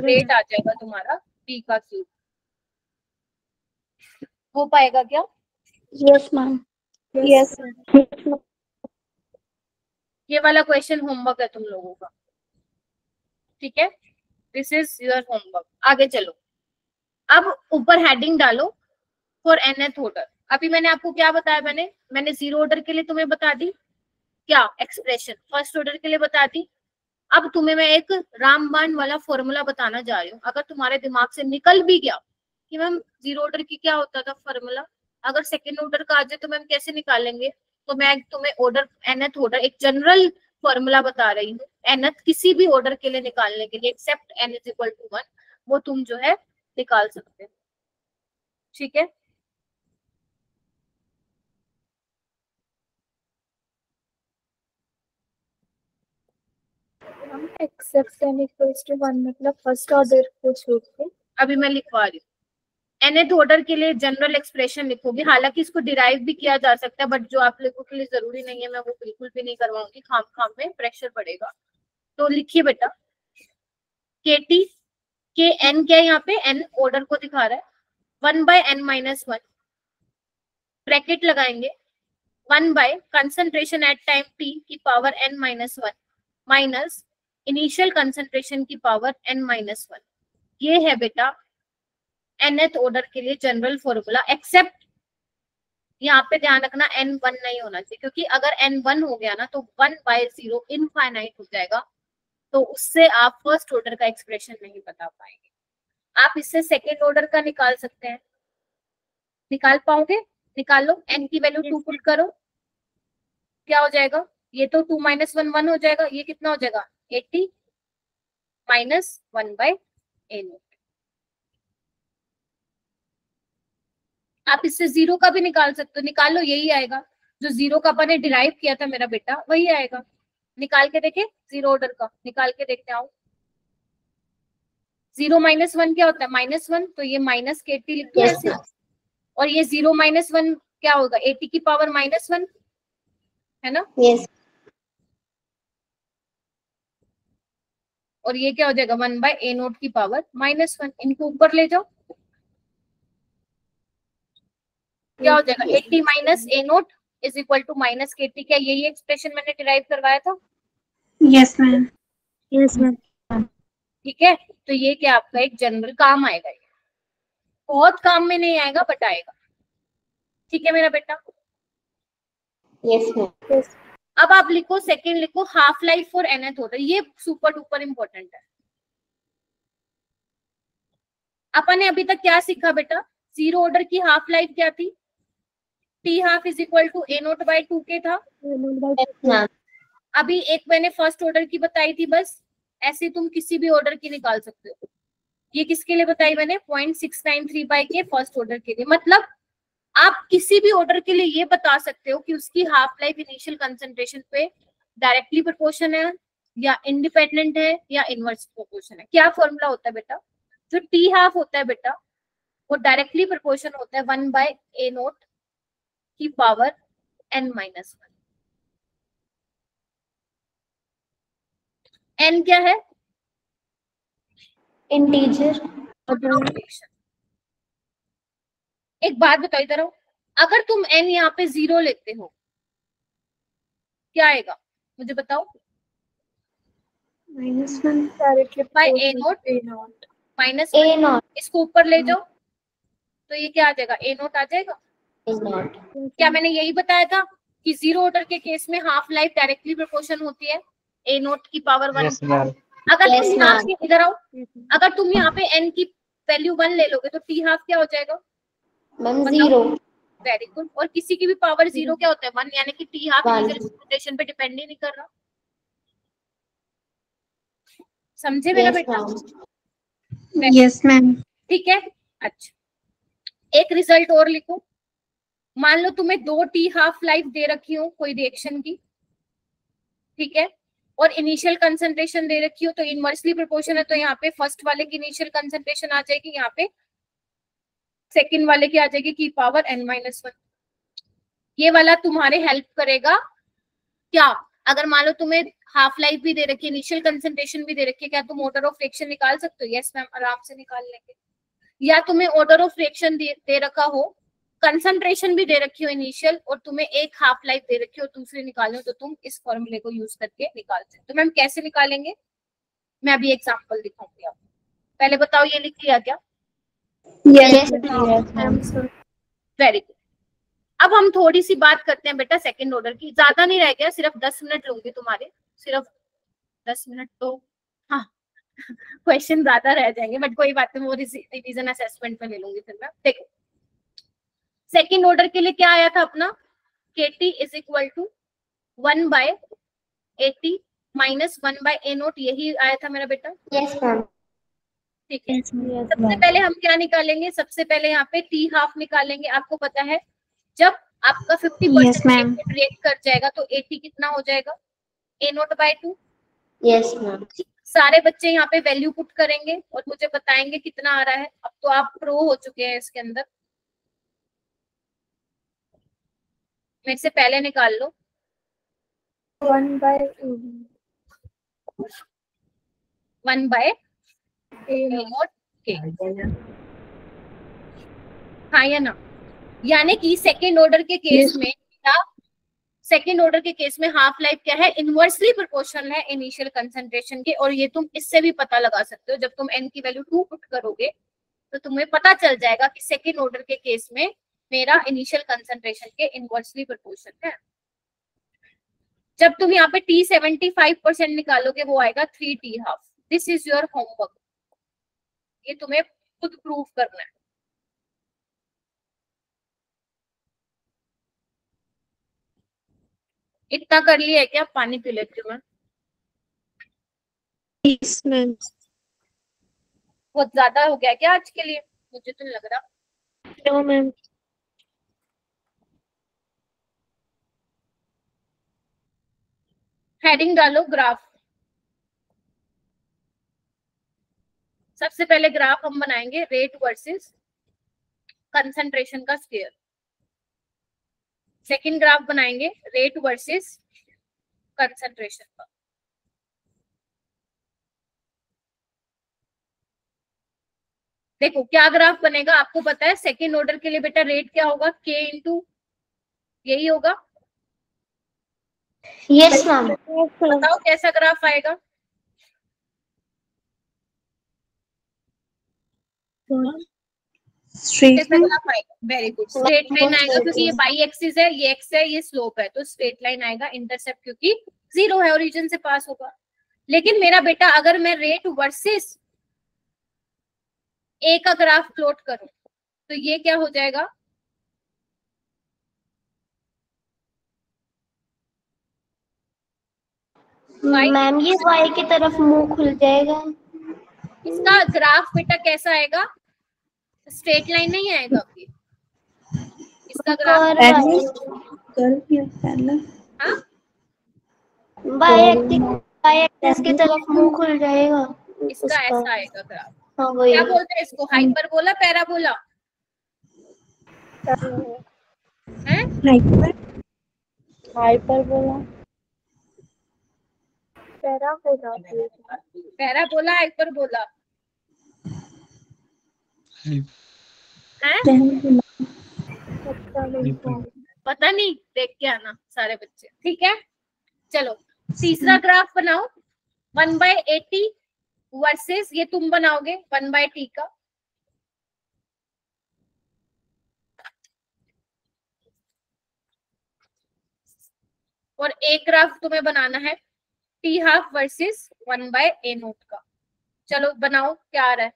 रेट आ जाएगा तुम्हारा बी का क्यूब। हो पाएगा क्या? Yes ma'am. यस ये वाला क्वेश्चन होमवर्क है तुम लोगों का, ठीक है? This is your homework. आगे चलो, अब ऊपर हेडिंग डालो फॉर nth ऑर्डर। अभी मैंने आपको क्या बताया, मैंने 0 ऑर्डर के लिए तुम्हें बता दी क्या एक्सप्रेशन, फर्स्ट ऑर्डर के लिए बता दी। अब तुम्हें मैं एक रामबाण वाला फॉर्मूला बताना जा रही हूँ। अगर तुम्हारे दिमाग से निकल भी गया कि मैम 0 ऑर्डर की क्या होता था फॉर्मूला, अगर सेकेंड ऑर्डर का आ जाए तो मैम कैसे निकालेंगे, तो मैं तुम्हें ऑर्डर nth ऑर्डर एक जनरल फॉर्मूला बता रही हूँ nth किसी भी ऑर्डर के लिए निकालने के लिए, except n is equal to 1, वो तुम जो है निकाल सकते हो। ठीक है, हम एक्सेप्ट n इक्वल्स टू 1 मतलब फर्स्ट ऑर्डर को छोड़ के। अभी मैं लिखवा रही हूँ। nth ऑर्डर के लिए जनरल एक्सप्रेशन लिखोगे, हालांकि इसको डिराइव भी किया जा सकता है, बट जो आप लोगों के लिए जरूरी नहीं है, मैं वो बिल्कुल भी नहीं करवाऊंगी, खाम खाम में प्रेशर पड़ेगा। तो लिखिए बेटा, केटी के एन क्या है, यहाँ पे एन ऑर्डर को दिखा रहा है, 1/n-1 ब्रैकेट लगाएंगे, 1 by concentration at time t की power n-1 minus initial concentration की पावर n-1। ये है बेटा nth ऑर्डर के लिए जनरल फॉर्मूला, एक्सेप्ट यहाँ पे ध्यान रखना n1 नहीं होना चाहिए, क्योंकि अगर n1 हो गया ना तो 1/0 इनफाइनाइट हो जाएगा, तो उससे आप फर्स्ट ऑर्डर का एक्सप्रेशन नहीं बता पाएंगे। आप इससे सेकेंड ऑर्डर का निकाल सकते हैं, निकाल पाओगे? निकाल लो, n की वैल्यू 2 पुट करो, क्या हो जाएगा? ये तो 2 - 1 1 हो जाएगा, ये कितना हो जाएगा 80 माइनस 1/n। आप इससे 0 का भी निकाल सकते हो, निकाल लो, यही आएगा जो 0 का अपन ने डिराइव किया था मेरा बेटा, वही आएगा। निकाल के देखे 0 ऑर्डर का, निकाल के देखते आओ। 0 - 1 क्या होता है? -1, तो ये माइनस के टी लिख दो ऐसे, और ये 0 - 1 क्या होगा? 80 की पावर -1 है ना? यस। और ये क्या हो जाएगा? 1/a0 की पावर -1। इनको ऊपर ले जाओ, क्या हो जाएगा? 80 minus a0 is equal to minus K T. क्या यही एक्सप्रेशन मैंने डिराइव करवाया था? Yes ma'am. Yes ma'am. ठीक है, तो ये क्या आपका एक जनरल काम आएगा, ये बहुत काम में नहीं आएगा बट आएगा। ठीक है मेरा बेटा? Yes ma'am. अब आप लिखो सेकेंड, लिखो half life for nth order, ये सुपर डुपर इंपॉर्टेंट है। अपन ने अभी तक क्या सीखा बेटा, जीरो ऑर्डर की हाफ लाइफ क्या थी, T half is equal to A not by 2k था। अभी एक मैंने फर्स्ट ऑर्डर की बताई थी, बस ऐसे तुम किसी भी ऑर्डर की निकाल सकते हो। ये किसके लिए बताई मैंने, 0.693 बाई के फर्स्ट ऑर्डर के लिए। मतलब आप किसी भी ऑर्डर के लिए ये बता सकते हो कि उसकी हाफ लाइफ इनिशियल कंसंट्रेशन पे डायरेक्टली प्रोपोर्शन है या इंडिपेंडेंट है या इनवर्स प्रोपोर्शन है। क्या फॉर्मूला होता है बेटा, जो टी हाफ होता है बेटा वो डायरेक्टली प्रोपोर्शन होता है 1 बाय ए नोट की पावर n-1। n क्या है, इंटीजर। एक बात बताओ इधर आओ, अगर तुम n यहाँ पे 0 लेते हो क्या आएगा मुझे बताओ, directly by A note minus A note, इसको ऊपर ले जाओ तो ये क्या आ जाएगा, ए नोट आ जाएगा। क्या मैंने यही बताया था कि जीरो ऑर्डर के केस में हाफ लाइफ डायरेक्टली प्रोपोर्शन होती है ए नोट की पावर 1। अगर तुम यहाँ पे इधर आओ, अगर तुम यहाँ पे n की वैल्यू 1 ले लोगे तो टी हाफ क्या हो जाएगा, 0। Very good. और किसी की भी पावर 0 क्या होता है, 1, यानी कि टी हाफ इनिशियल कंसंट्रेशन पे डिपेंड ही नहीं कर रहा। समझे मेरा बेटा? Yes ma'am. ठीक है, अच्छा एक रिजल्ट और लिखो। मान लो तुम्हें 2 टी हाफ लाइफ दे रखी हो कोई रिएक्शन की, ठीक है, और इनिशियल कंसंट्रेशन दे रखी हो तो इनवर्सली प्रोपोर्शन है, तो यहाँ पे फर्स्ट वाले की इनिशियल कंसंट्रेशन आ जाएगी, यहाँ पे सेकंड वाले की आ जाएगी की पावर n-1। ये वाला तुम्हारे हेल्प करेगा क्या, अगर मान लो तुम्हें हाफ लाइफ भी दे रखी है, इनिशियल कंसंट्रेशन भी दे रखी है, क्या तुम ऑर्डर ऑफ रिएक्शन निकाल सकते हो? यस मैम, आराम से निकाल लेंगे। या तुम्हें ऑर्डर ऑफ रिएक्शन दे रखा हो, कंसंट्रेशन भी दे रखी हो इनिशियल, और तुम्हें एक हाफ लाइफ दे रखी हो दूसरी निकालनी हो, तो तुम इस फॉर्मूले को यूज करके निकाल सकते हो। तो मैम कैसे निकालेंगे, मैं अभी एग्जांपल दिखाऊंगी आपको। पहले बताओ ये लिख लिया क्या? यस। Very good. अब हम थोड़ी सी बात करते हैं बेटा सेकंड ऑर्डर की, ज्यादा नहीं रह गया, सिर्फ 10 मिनट लूंगी तुम्हारे, सिर्फ 10 मिनट। तो हाँ क्वेश्चन ज्यादा रह जाएंगे बट कोई बात नहीं, वो रिवीजन असेसमेंट में ले लूंगी फिर मैं। देखो सेकंड ऑर्डर के लिए क्या आया था अपना, KT is equal to 1 by 80 minus 1 by A not, यही आया था मेरा बेटा। Yes ma'am. ठीक है, सबसे पहले हम क्या निकालेंगे, सबसे पहले यहाँ पे टी हाफ निकालेंगे। आपको पता है जब आपका 50% रिएक्ट कर जाएगा तो 80 कितना हो जाएगा, ए नोट बाय 2। Yes ma'am. सारे बच्चे यहाँ पे वैल्यू पुट करेंगे और मुझे बताएंगे कितना आ रहा है। अब तो आप प्रो हो चुके हैं इसके अंदर, मेरे से पहले निकाल लो। 1 बाय ए नोट के, हाँ या ना, यानी कि सेकेंड ऑर्डर के केस में क्या, सेकेंड ऑर्डर के केस में हाफ लाइफ क्या है, इनवर्सली प्रोपोर्शनल है इनिशियल कंसंट्रेशन के। और ये तुम इससे भी पता लगा सकते हो, जब तुम n की वैल्यू 2 पुट करोगे तो तुम्हें पता चल जाएगा कि सेकेंड ऑर्डर के केस में मेरा इनिशियल कंसंट्रेशन के इनवर्सली प्रोपोर्शन है। जब तुम यहाँ पे T 75% निकालोगे वो आएगा 3 T half. This is your homework, ये तुम्हें खुद प्रूव करना है। इतना कर लिया है क्या, पानी पी लेती हूँ मैं। Yes ma'am. बहुत ज्यादा हो गया क्या आज के लिए, मुझे तो लग रहा। No ma'am. हेडिंग डालो ग्राफ। सबसे पहले ग्राफ हम बनाएंगे रेट वर्सेस कंसंट्रेशन का स्क्वायर। सेकंड ग्राफ बनाएंगे रेट वर्सेस कंसंट्रेशन का। देखो क्या ग्राफ बनेगा, आपको पता है सेकंड ऑर्डर के लिए बेटा रेट क्या होगा, K इंटू यही होगा। Yes ma'am. बताओ कैसा ग्राफ आएगा, स्ट्रेट कैसे बना पाएगा? वेरी गुड, स्ट्रेट लाइन आएगा क्योंकि ये बाई एक्सिस है, ये एक्स है, ये स्लोप है, तो स्ट्रेट लाइन आएगा। इंटरसेप्ट क्योंकि 0 है, ओरिजिन से पास होगा। लेकिन मेरा बेटा अगर मैं रेट वर्सेस ए का ग्राफ प्लॉट करूं तो ये क्या हो जाएगा? मैम ये y की तरफ मुंह खुल जाएगा। इसका ग्राफ बेटा कैसा आएगा? स्ट्रेट लाइन नहीं आएगा अभी इसका ग्राफ। हाँ y एक्सिस की तरफ मुंह खुल जाएगा इसका ऐसा आएगा ग्राफ। हाँ वही। क्या बोलते हैं इसको? हाइपरबोला, पैराबोला है? हाइपरबोला पैराबोला, हाइपरबोला है? पता नहीं, देख के आना सारे बच्चे, ठीक है? चलो तीसरा ग्राफ बनाओ 1/80 वर्सेस, ये तुम बनाओगे 1/t का। और एक ग्राफ तुम्हें बनाना है t½ वर्सेस 1/a0 का। चलो बनाओ, क्या आ रहा है?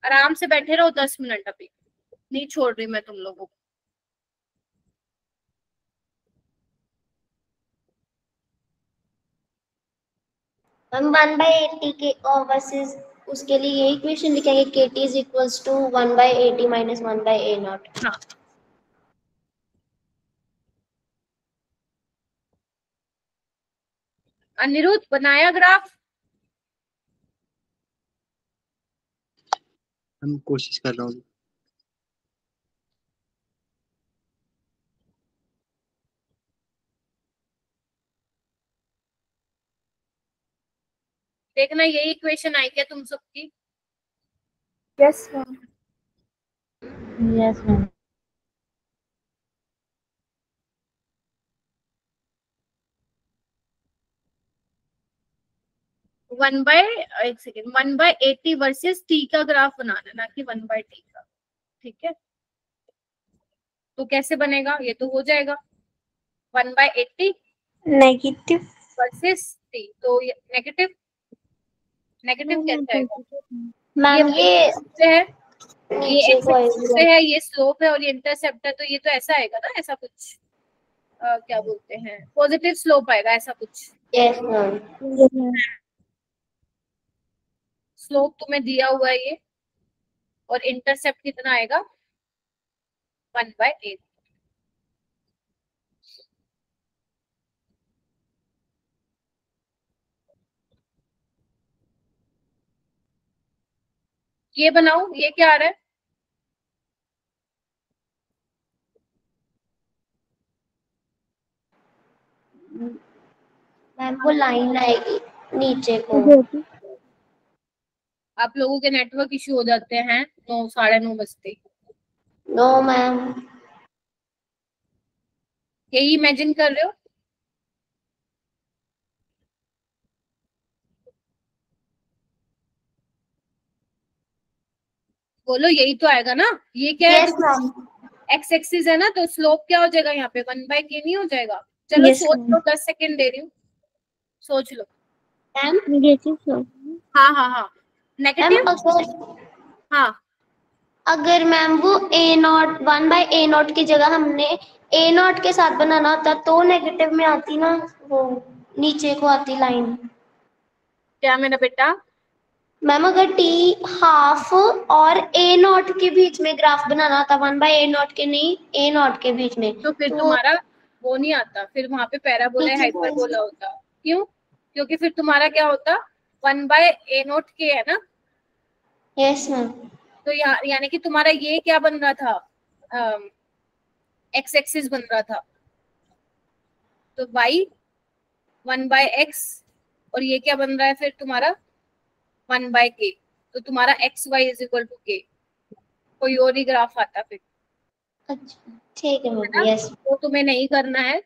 आराम से बैठे रहो 10 मिनट, अभी नहीं छोड़ रही मैं तुम लोगों को। हम 1/80 के वर्सेस उसके लिए यही इक्वेशन लिखेंगे kt is equals to 1/80 minus 1/a0। हाँ अनिरुद्ध बनाया ग्राफ? हम कोशिश कर रहा हूँ। देखना यही इक्वेशन आई क्या तुम सबकी? Yes ma'am. Yes ma'am. 1/80 versus t का ग्राफ बनाना, ना कि 1/t का, ठीक है? तो कैसे बनेगा? ये तो हो जाएगा 1/80 नेगेटिव वर्सेस t, तो नेगेटिव नेगेटिव कैसे आएगा? मैम ये से है, ये नीचे को एक्स से है, ये स्लोप है और ये इंटरसेप्ट है, तो ये तो ऐसा आएगा ना, ऐसा कुछ क्या बोलते हैं, पॉजिटिव स्लोप आएगा, ऐसा कुछ। Yes ma'am. स्लोप तुम्हें दिया हुआ है ये, और इंटरसेप्ट कितना आएगा? 1/8। ये बनाओ, ये क्या आ रहा है? मैम वो लाइन आएगी नीचे को। आप लोगों के नेटवर्क इश्यू हो जाते हैं 9 साढ़े 9 बजते। No ma'am. यही इमेजिन कर रहे हो? बोलो, यही तो आएगा ना? ये क्या है? Yes ma'am. एक्स एक्सिस है ना, तो स्लोप क्या हो जाएगा यहाँ पे? 1/k नहीं हो जाएगा? चलो Yes, सोच ma'am. लो, 10 सेकंड दे रही हूँ, सोच लो। मैम हाँ हाँ हाँ, नेगेटिव। हाँ अगर मैम वो a0 1/a0 की जगह हमने a0 के साथ बनाना होता तो नेगेटिव में आती ना, वो नीचे को आती लाइन। क्या मेरा बेटा? मैम अगर t½ और a0 के बीच में ग्राफ बनाना था 1/a0 के नहीं a0 के बीच में, तो फिर तुम्हारा वो नहीं आता, फिर वहां पे पैराबोला या हाइपरबोला होता। क्यों? क्योंकि फिर तुम्हारा क्या होता? 1/a0 के है ना? Yes ma'am. तो यानी कि तुम्हारा ये क्या बन रहा था? एक्स एक्सिस बन रहा था, तो y 1/x, और ये क्या बन रहा है फिर तुम्हारा? 1/k। तो तुम्हारा xy is equal to k। कोई और ही ग्राफ आता फिर। अच्छा ठीक है मैम। यस वो तुम्हें नहीं करना है,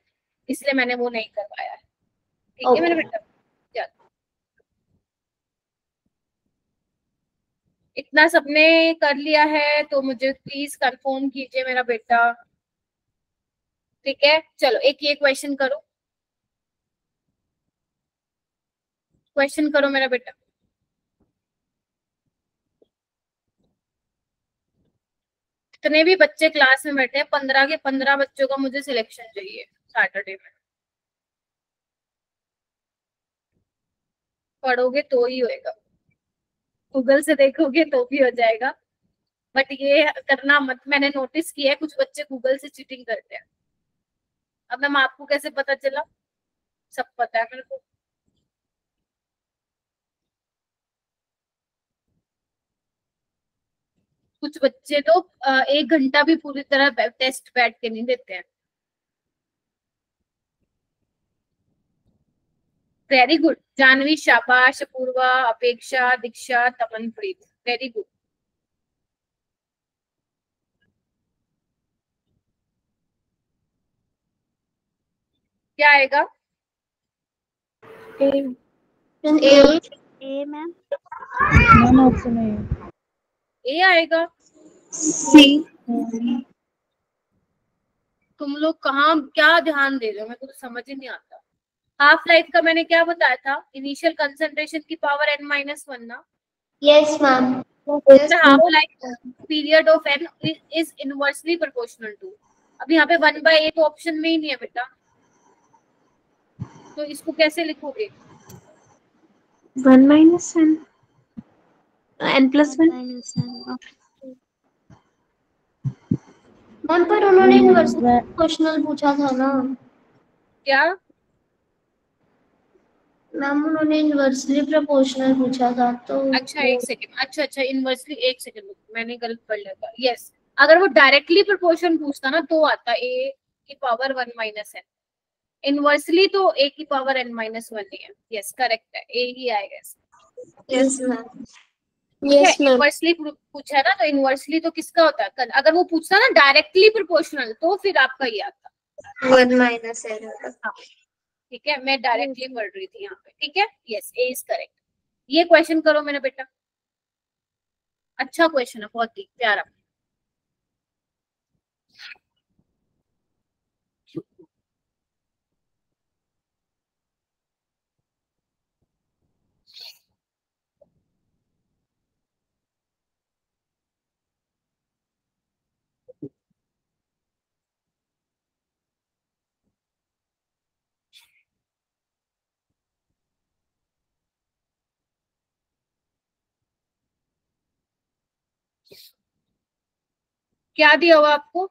इसलिए मैंने वो नहीं करवाया है, ठीक है मेरे बेटा? इतना सबने कर लिया है तो मुझे प्लीज कंफर्म कीजिए मेरा बेटा। ठीक है, चलो एक ये क्वेश्चन करो, क्वेश्चन करो मेरा बेटा। जितने भी बच्चे क्लास में बैठे हैं 15 के 15 बच्चों का मुझे सिलेक्शन चाहिए सैटरडे में। पढ़ोगे तो ही होएगा, गूगल से देखोगे तो भी हो जाएगा, बट ये करना मत। मैंने नोटिस किया है कुछ बच्चे गूगल से चीटिंग करते हैं। अब मैम आपको कैसे पता चला? सब पता है मेरे को। कुछ बच्चे तो 1 घंटा भी पूरी तरह टेस्ट बैठ के नहीं देते हैं। वेरी गुड जानवी, शाबाश, अपूर्वा, अपेक्षा, दीक्षा, तमनप्रीत, वेरी गुड। क्या आएगा? ए मैम। ए आएगा। सी। तुम लोग कहाँ क्या ध्यान दे रहे हो, मेरे को तो समझ ही नहीं आता। हाफ लाइफ का मैंने क्या बताया था? इनिशियल कंसंट्रेशन की पावर n-1 ना। Yes ma'am. Half life period of n is inversely proportional to. अब यहाँ पे 1/a तो ऑप्शन में ही नहीं है बेटा, तो इसको कैसे लिखोगे? 1 minus n, n+1। मैम पर उन्होंने इनवर्सली प्रोपोर्शनल पूछा था ना। क्या मैम उन्होंने इनवर्सली प्रोपोर्शनल पूछा था तो। अच्छा एक सेकंड, अच्छा इनवर्सली, एक सेकंड मैंने गलत पढ़ लिया था। यस, अगर वो डायरेक्टली प्रोपोर्शन पूछता ना तो आता a की पावर 1 माइनस n। इनवर्सली तो a की पावर n-1 ही है। यस करेक्ट है, a ही आएगा। Yes ma'am. Yes ma'am. Inversely पूछा है ना, तो इनवर्सली तो किसका होता है? अगर वो पूछता ना डायरेक्टली प्रोपोर्शनल तो फिर आपका ये आता 1 minus n। ठीक है, मैं डायरेक्टली पढ़ रही थी यहाँ पे। ठीक है, यस ए इज करेक्ट। ये क्वेश्चन करो मेरा बेटा, अच्छा क्वेश्चन है, बहुत ही प्यारा। क्या दिया हुआ आपको?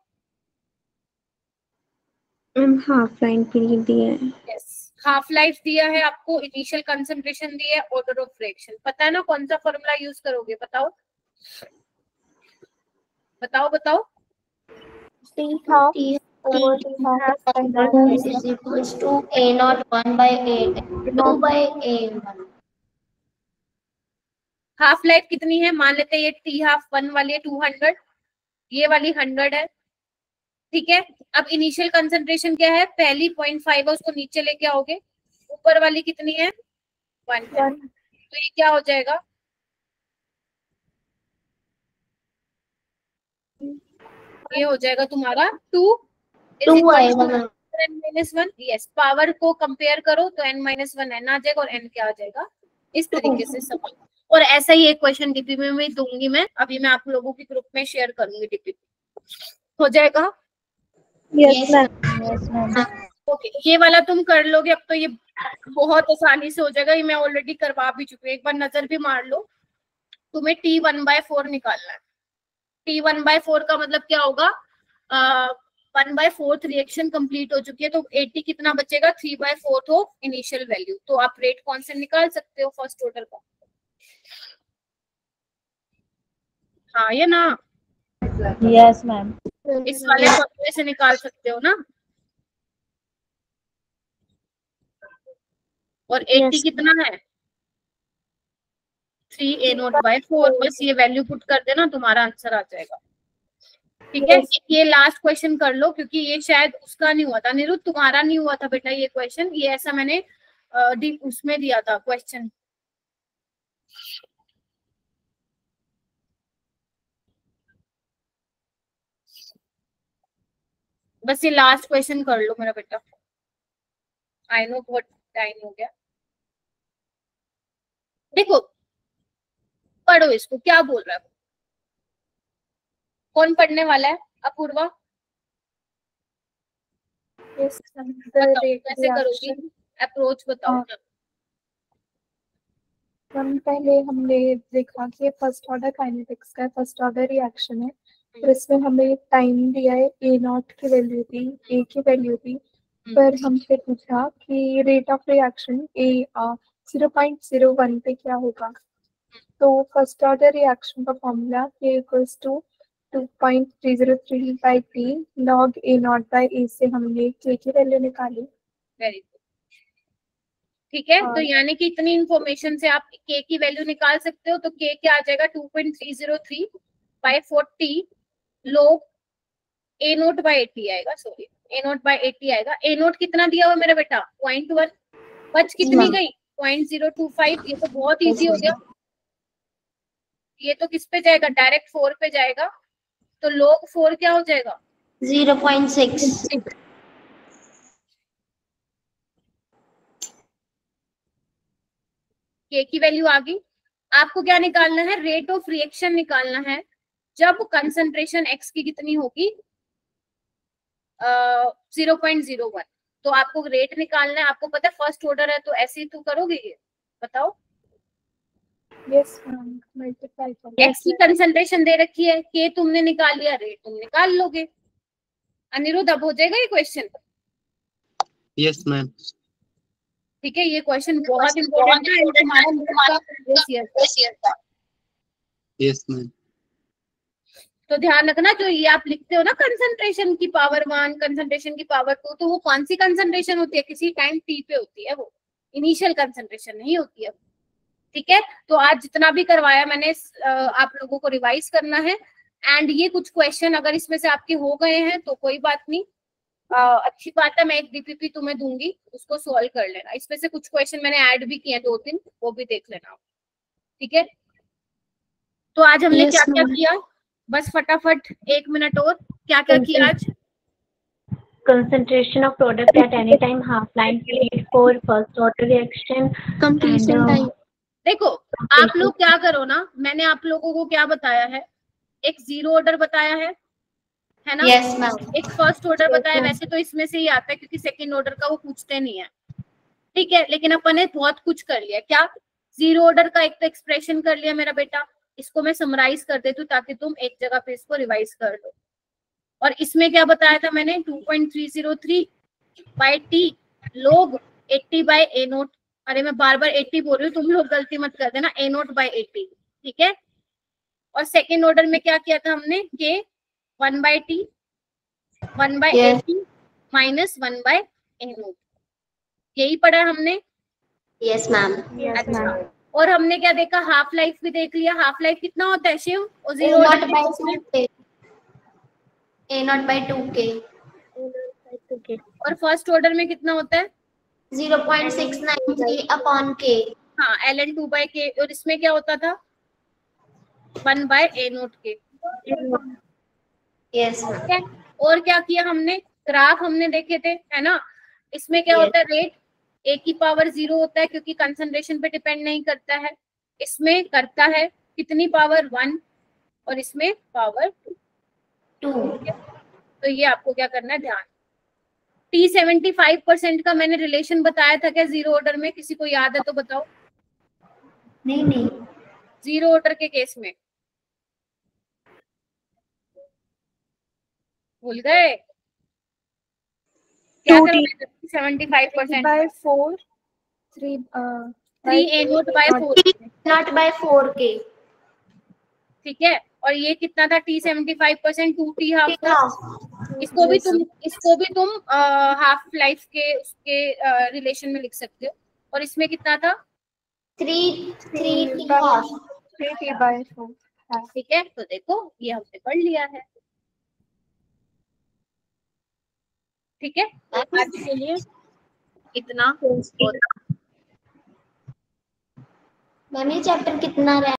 हाफ लाइन पीरियड दिया है। यस, हाफ लाइफ दिया है आपको, इनिशियल कंसंट्रेशन दिया है, ऑर्डर ऑफ रिएक्शन पता है ना? कौन सा फॉर्मूला यूज करोगे बताओ बताओ बताओ। is equals to a0 1/8 2/a1। Half life कितनी है? मान लेते हैं ये टी हाफ 1 वाली है 200, ये वाली 100 है। ठीक है, अब इनिशियल कंसंट्रेशन क्या है? पहली 0.5 है, उसको नीचे लेके आओगे। ऊपर वाली कितनी है? 1 है। तो ये क्या हो जाएगा? ये हो जाएगा तुम्हारा 2 आएगा n-1। यस, पावर को कंपेयर करो तो n-1 n आ जाएगा और n क्या आ जाएगा? इस तरीके से समझ। और ऐसा ही एक क्वेश्चन डीपी में भी दूंगी मैं, अभी मैं आप लोगों के ग्रुप में शेयर करूंगी डीपी। हो जाएगा? Yes ma'am. ओके, ये वाला तुम कर लोगे अब तो ये बहुत आसानी से हो जाएगा। ये मैं ऑलरेडी करवा भी चुकी हूँ, एक बार नजर भी मार लो। तुम्हें t1/4 निकालना है। t1/4 का मतलब क्या होगा? 1/4 रिएक्शन कंप्लीट हो चुकी है, तो 80 कितना बचेगा? 3/4 ऑफ इनिशियल वैल्यू। तो आप रेट कांस्टेंट निकाल सकते हो फर्स्ट ऑर्डर का। हाँ या ना? Yes ma'am. इस वाले फॉर्मूले से निकाल सकते हो ना। और 80 कितना है? 3a0/4। बस ये वैल्यू पुट कर देना, तुम्हारा आंसर आ जाएगा। ठीक है, ये लास्ट क्वेश्चन कर लो क्योंकि ये शायद उसका नहीं हुआ था। निरुद्ध तुम्हारा नहीं हुआ था बेटा ये क्वेश्चन, ये ऐसा मैंने उसमें दिया था क्वेश्चन। बस ये लास्ट क्वेश्चन कर लो मेरा बेटा, आई नो बहुत टाइम हो गया। देखो पढ़ो इसको, क्या बोल रहा है, कौन पढ़ने वाला है? अपूर्वा Yes, बताओ the कैसे करोगी, reaction. अप्रोच बताओ। हम पहले हमने देखा कि फर्स्ट ऑर्डर काइनेटिक्स का फर्स्ट ऑर्डर रिएक्शन है, तो इसमें हमें टाइम दिया है, ए नॉट की वैल्यू थी, ए की वैल्यू थी, पर हमसे पूछा कि रेट ऑफ रिएक्शन ए 0.01 पे क्या होगा। तो फर्स्ट ऑर्डर रिएक्शन का formula k equals to 2.303 by t log A naught by A से हमने के की वैल्यू निकाली। वेरी गुड, ठीक है। तो यानी कि इतनी इंफॉर्मेशन से आप के की वैल्यू निकाल सकते हो। तो के क्या आ जाएगा, 2.303 बाई 40 लोग ए नोट बाई 80 आएगा, सॉरी ए नोट बाई 80 आएगा। ए नोट कितना दिया हुआ मेरा बेटा, 0.1, बच कितनी गई 0.025। ये तो बहुत इजी हो गया, ये तो किस पे जाएगा, डायरेक्ट 4 पे जाएगा। तो log 4 क्या हो जाएगा, 0.6। के की वैल्यू आ गई। आपको क्या निकालना है, रेट ऑफ रिएक्शन निकालना है जब कंसंट्रेशन x की कितनी होगी 0.01। तो आपको रेट निकालना है, आपको पता है फर्स्ट ऑर्डर है तो ऐसे ही तो करोगे, ये बताओ। यस मैम, मल्टीप्लाई x की कंसंट्रेशन दे रखी है, के तुमने निकाल लिया, रेट तुम निकाल लोगे। अनिरुद्ध अब हो जाएगा ये क्वेश्चन? Yes ma'am. ठीक है, ये क्वेश्चन बहुत इंपॉर्टेंट है तुम्हारा यस मैम। तो ध्यान रखना, जो ये आप लिखते हो ना कंसंट्रेशन की पावर 1, कंसंट्रेशन की पावर 2, तो वो कौन सी कंसंट्रेशन होती है, किसी टाइम टी पे होती है, वो इनिशियल कंसंट्रेशन नहीं होती है। ठीक है, तो आज जितना भी करवाया मैंने आप लोगों को रिवाइज करना है। एंड ये कुछ क्वेश्चन अगर इसमें से आपके हो गए हैं तो कोई बात नहीं, अच्छी बात है, मैं एक डीपीपी तुम्हें दूंगी, उसको सॉल्व कर लेना। इसमें से कुछ क्वेश्चन मैंने ऐड भी किए 2-3, वो भी देख लेना। ठीक है, तो आज हमने क्या क्या किया, बस फटाफट 1 मिनट और, क्या क्या किया आज? Concentration of product at any time, half line period for first order reaction, completion time. देखो आप लोग क्या करो ना, मैंने आप लोगों को क्या बताया है, एक जीरो ऑर्डर बताया है ना? Yes, ma'am. एक फर्स्ट ऑर्डर बताया, वैसे तो इसमें से ही आता है क्योंकि सेकंड ऑर्डर का वो पूछते नहीं है। ठीक है, लेकिन अपन ने बहुत कुछ कर लिया। क्या, जीरो ऑर्डर का एक तो एक्सप्रेशन कर लिया मेरा बेटा, इसको मैं समराइज कर देती हूँ ताकि तुम एक जगह पे इसको रिवाइज कर लो। और इसमें क्या बताया था मैंने, 2.303 बाई टी लोग 80 बाई ए नोट, अरे मैं बार बार 80 बोल रही हूँ, तुम लोग गलती मत कर देना, ए नोट बाई 80। ठीक है, और सेकेंड ऑर्डर में क्या किया था हमने, के 1 by T 1 by 80 minus 1 by A not, यही पढ़ा हमने। Yes, ma'am. अच्छा, और हमने क्या देखा, हाफ लाइफ भी देख लिया। हाफ लाइफ कितना होता है शिव, और A zero not by 2K. A not by 2K. और फर्स्ट ऑर्डर में कितना होता है 0.693 upon K. हाँ, ln 2 बाई के, और इसमें क्या होता था 1 बाई ए नोट के। Yes, ma'am. और क्या किया हमने, ग्राफ हमने देखे थे, है ना? इसमें क्या होता है, रेट ए की पावर 0 होता है क्योंकि कंसंट्रेशन पे डिपेंड नहीं करता है। इसमें करता है कितनी पावर 1, और इसमें पावर 2। तो ये आपको क्या करना है, ध्यान। टी 75% का मैंने रिलेशन बताया था क्या जीरो ऑर्डर में, किसी को याद है तो बताओ। नहीं जीरो ऑर्डर के केस में भूल गए क्या करोगे, 75% by 4 3 3 A not by 4 not by 4K. ठीक है, और ये कितना था टी 75%, 2 टी हाफ था। इसको भी तुम हाफ लाइफ के उसके रिलेशन में लिख सकते हो। और इसमें कितना था 3 T by half. 3T by 4। ठीक है, तो देखो ये हमने पढ़ लिया है। ठीक है, आज के लिए इतना। मैम ये चैप्टर कितना रहा?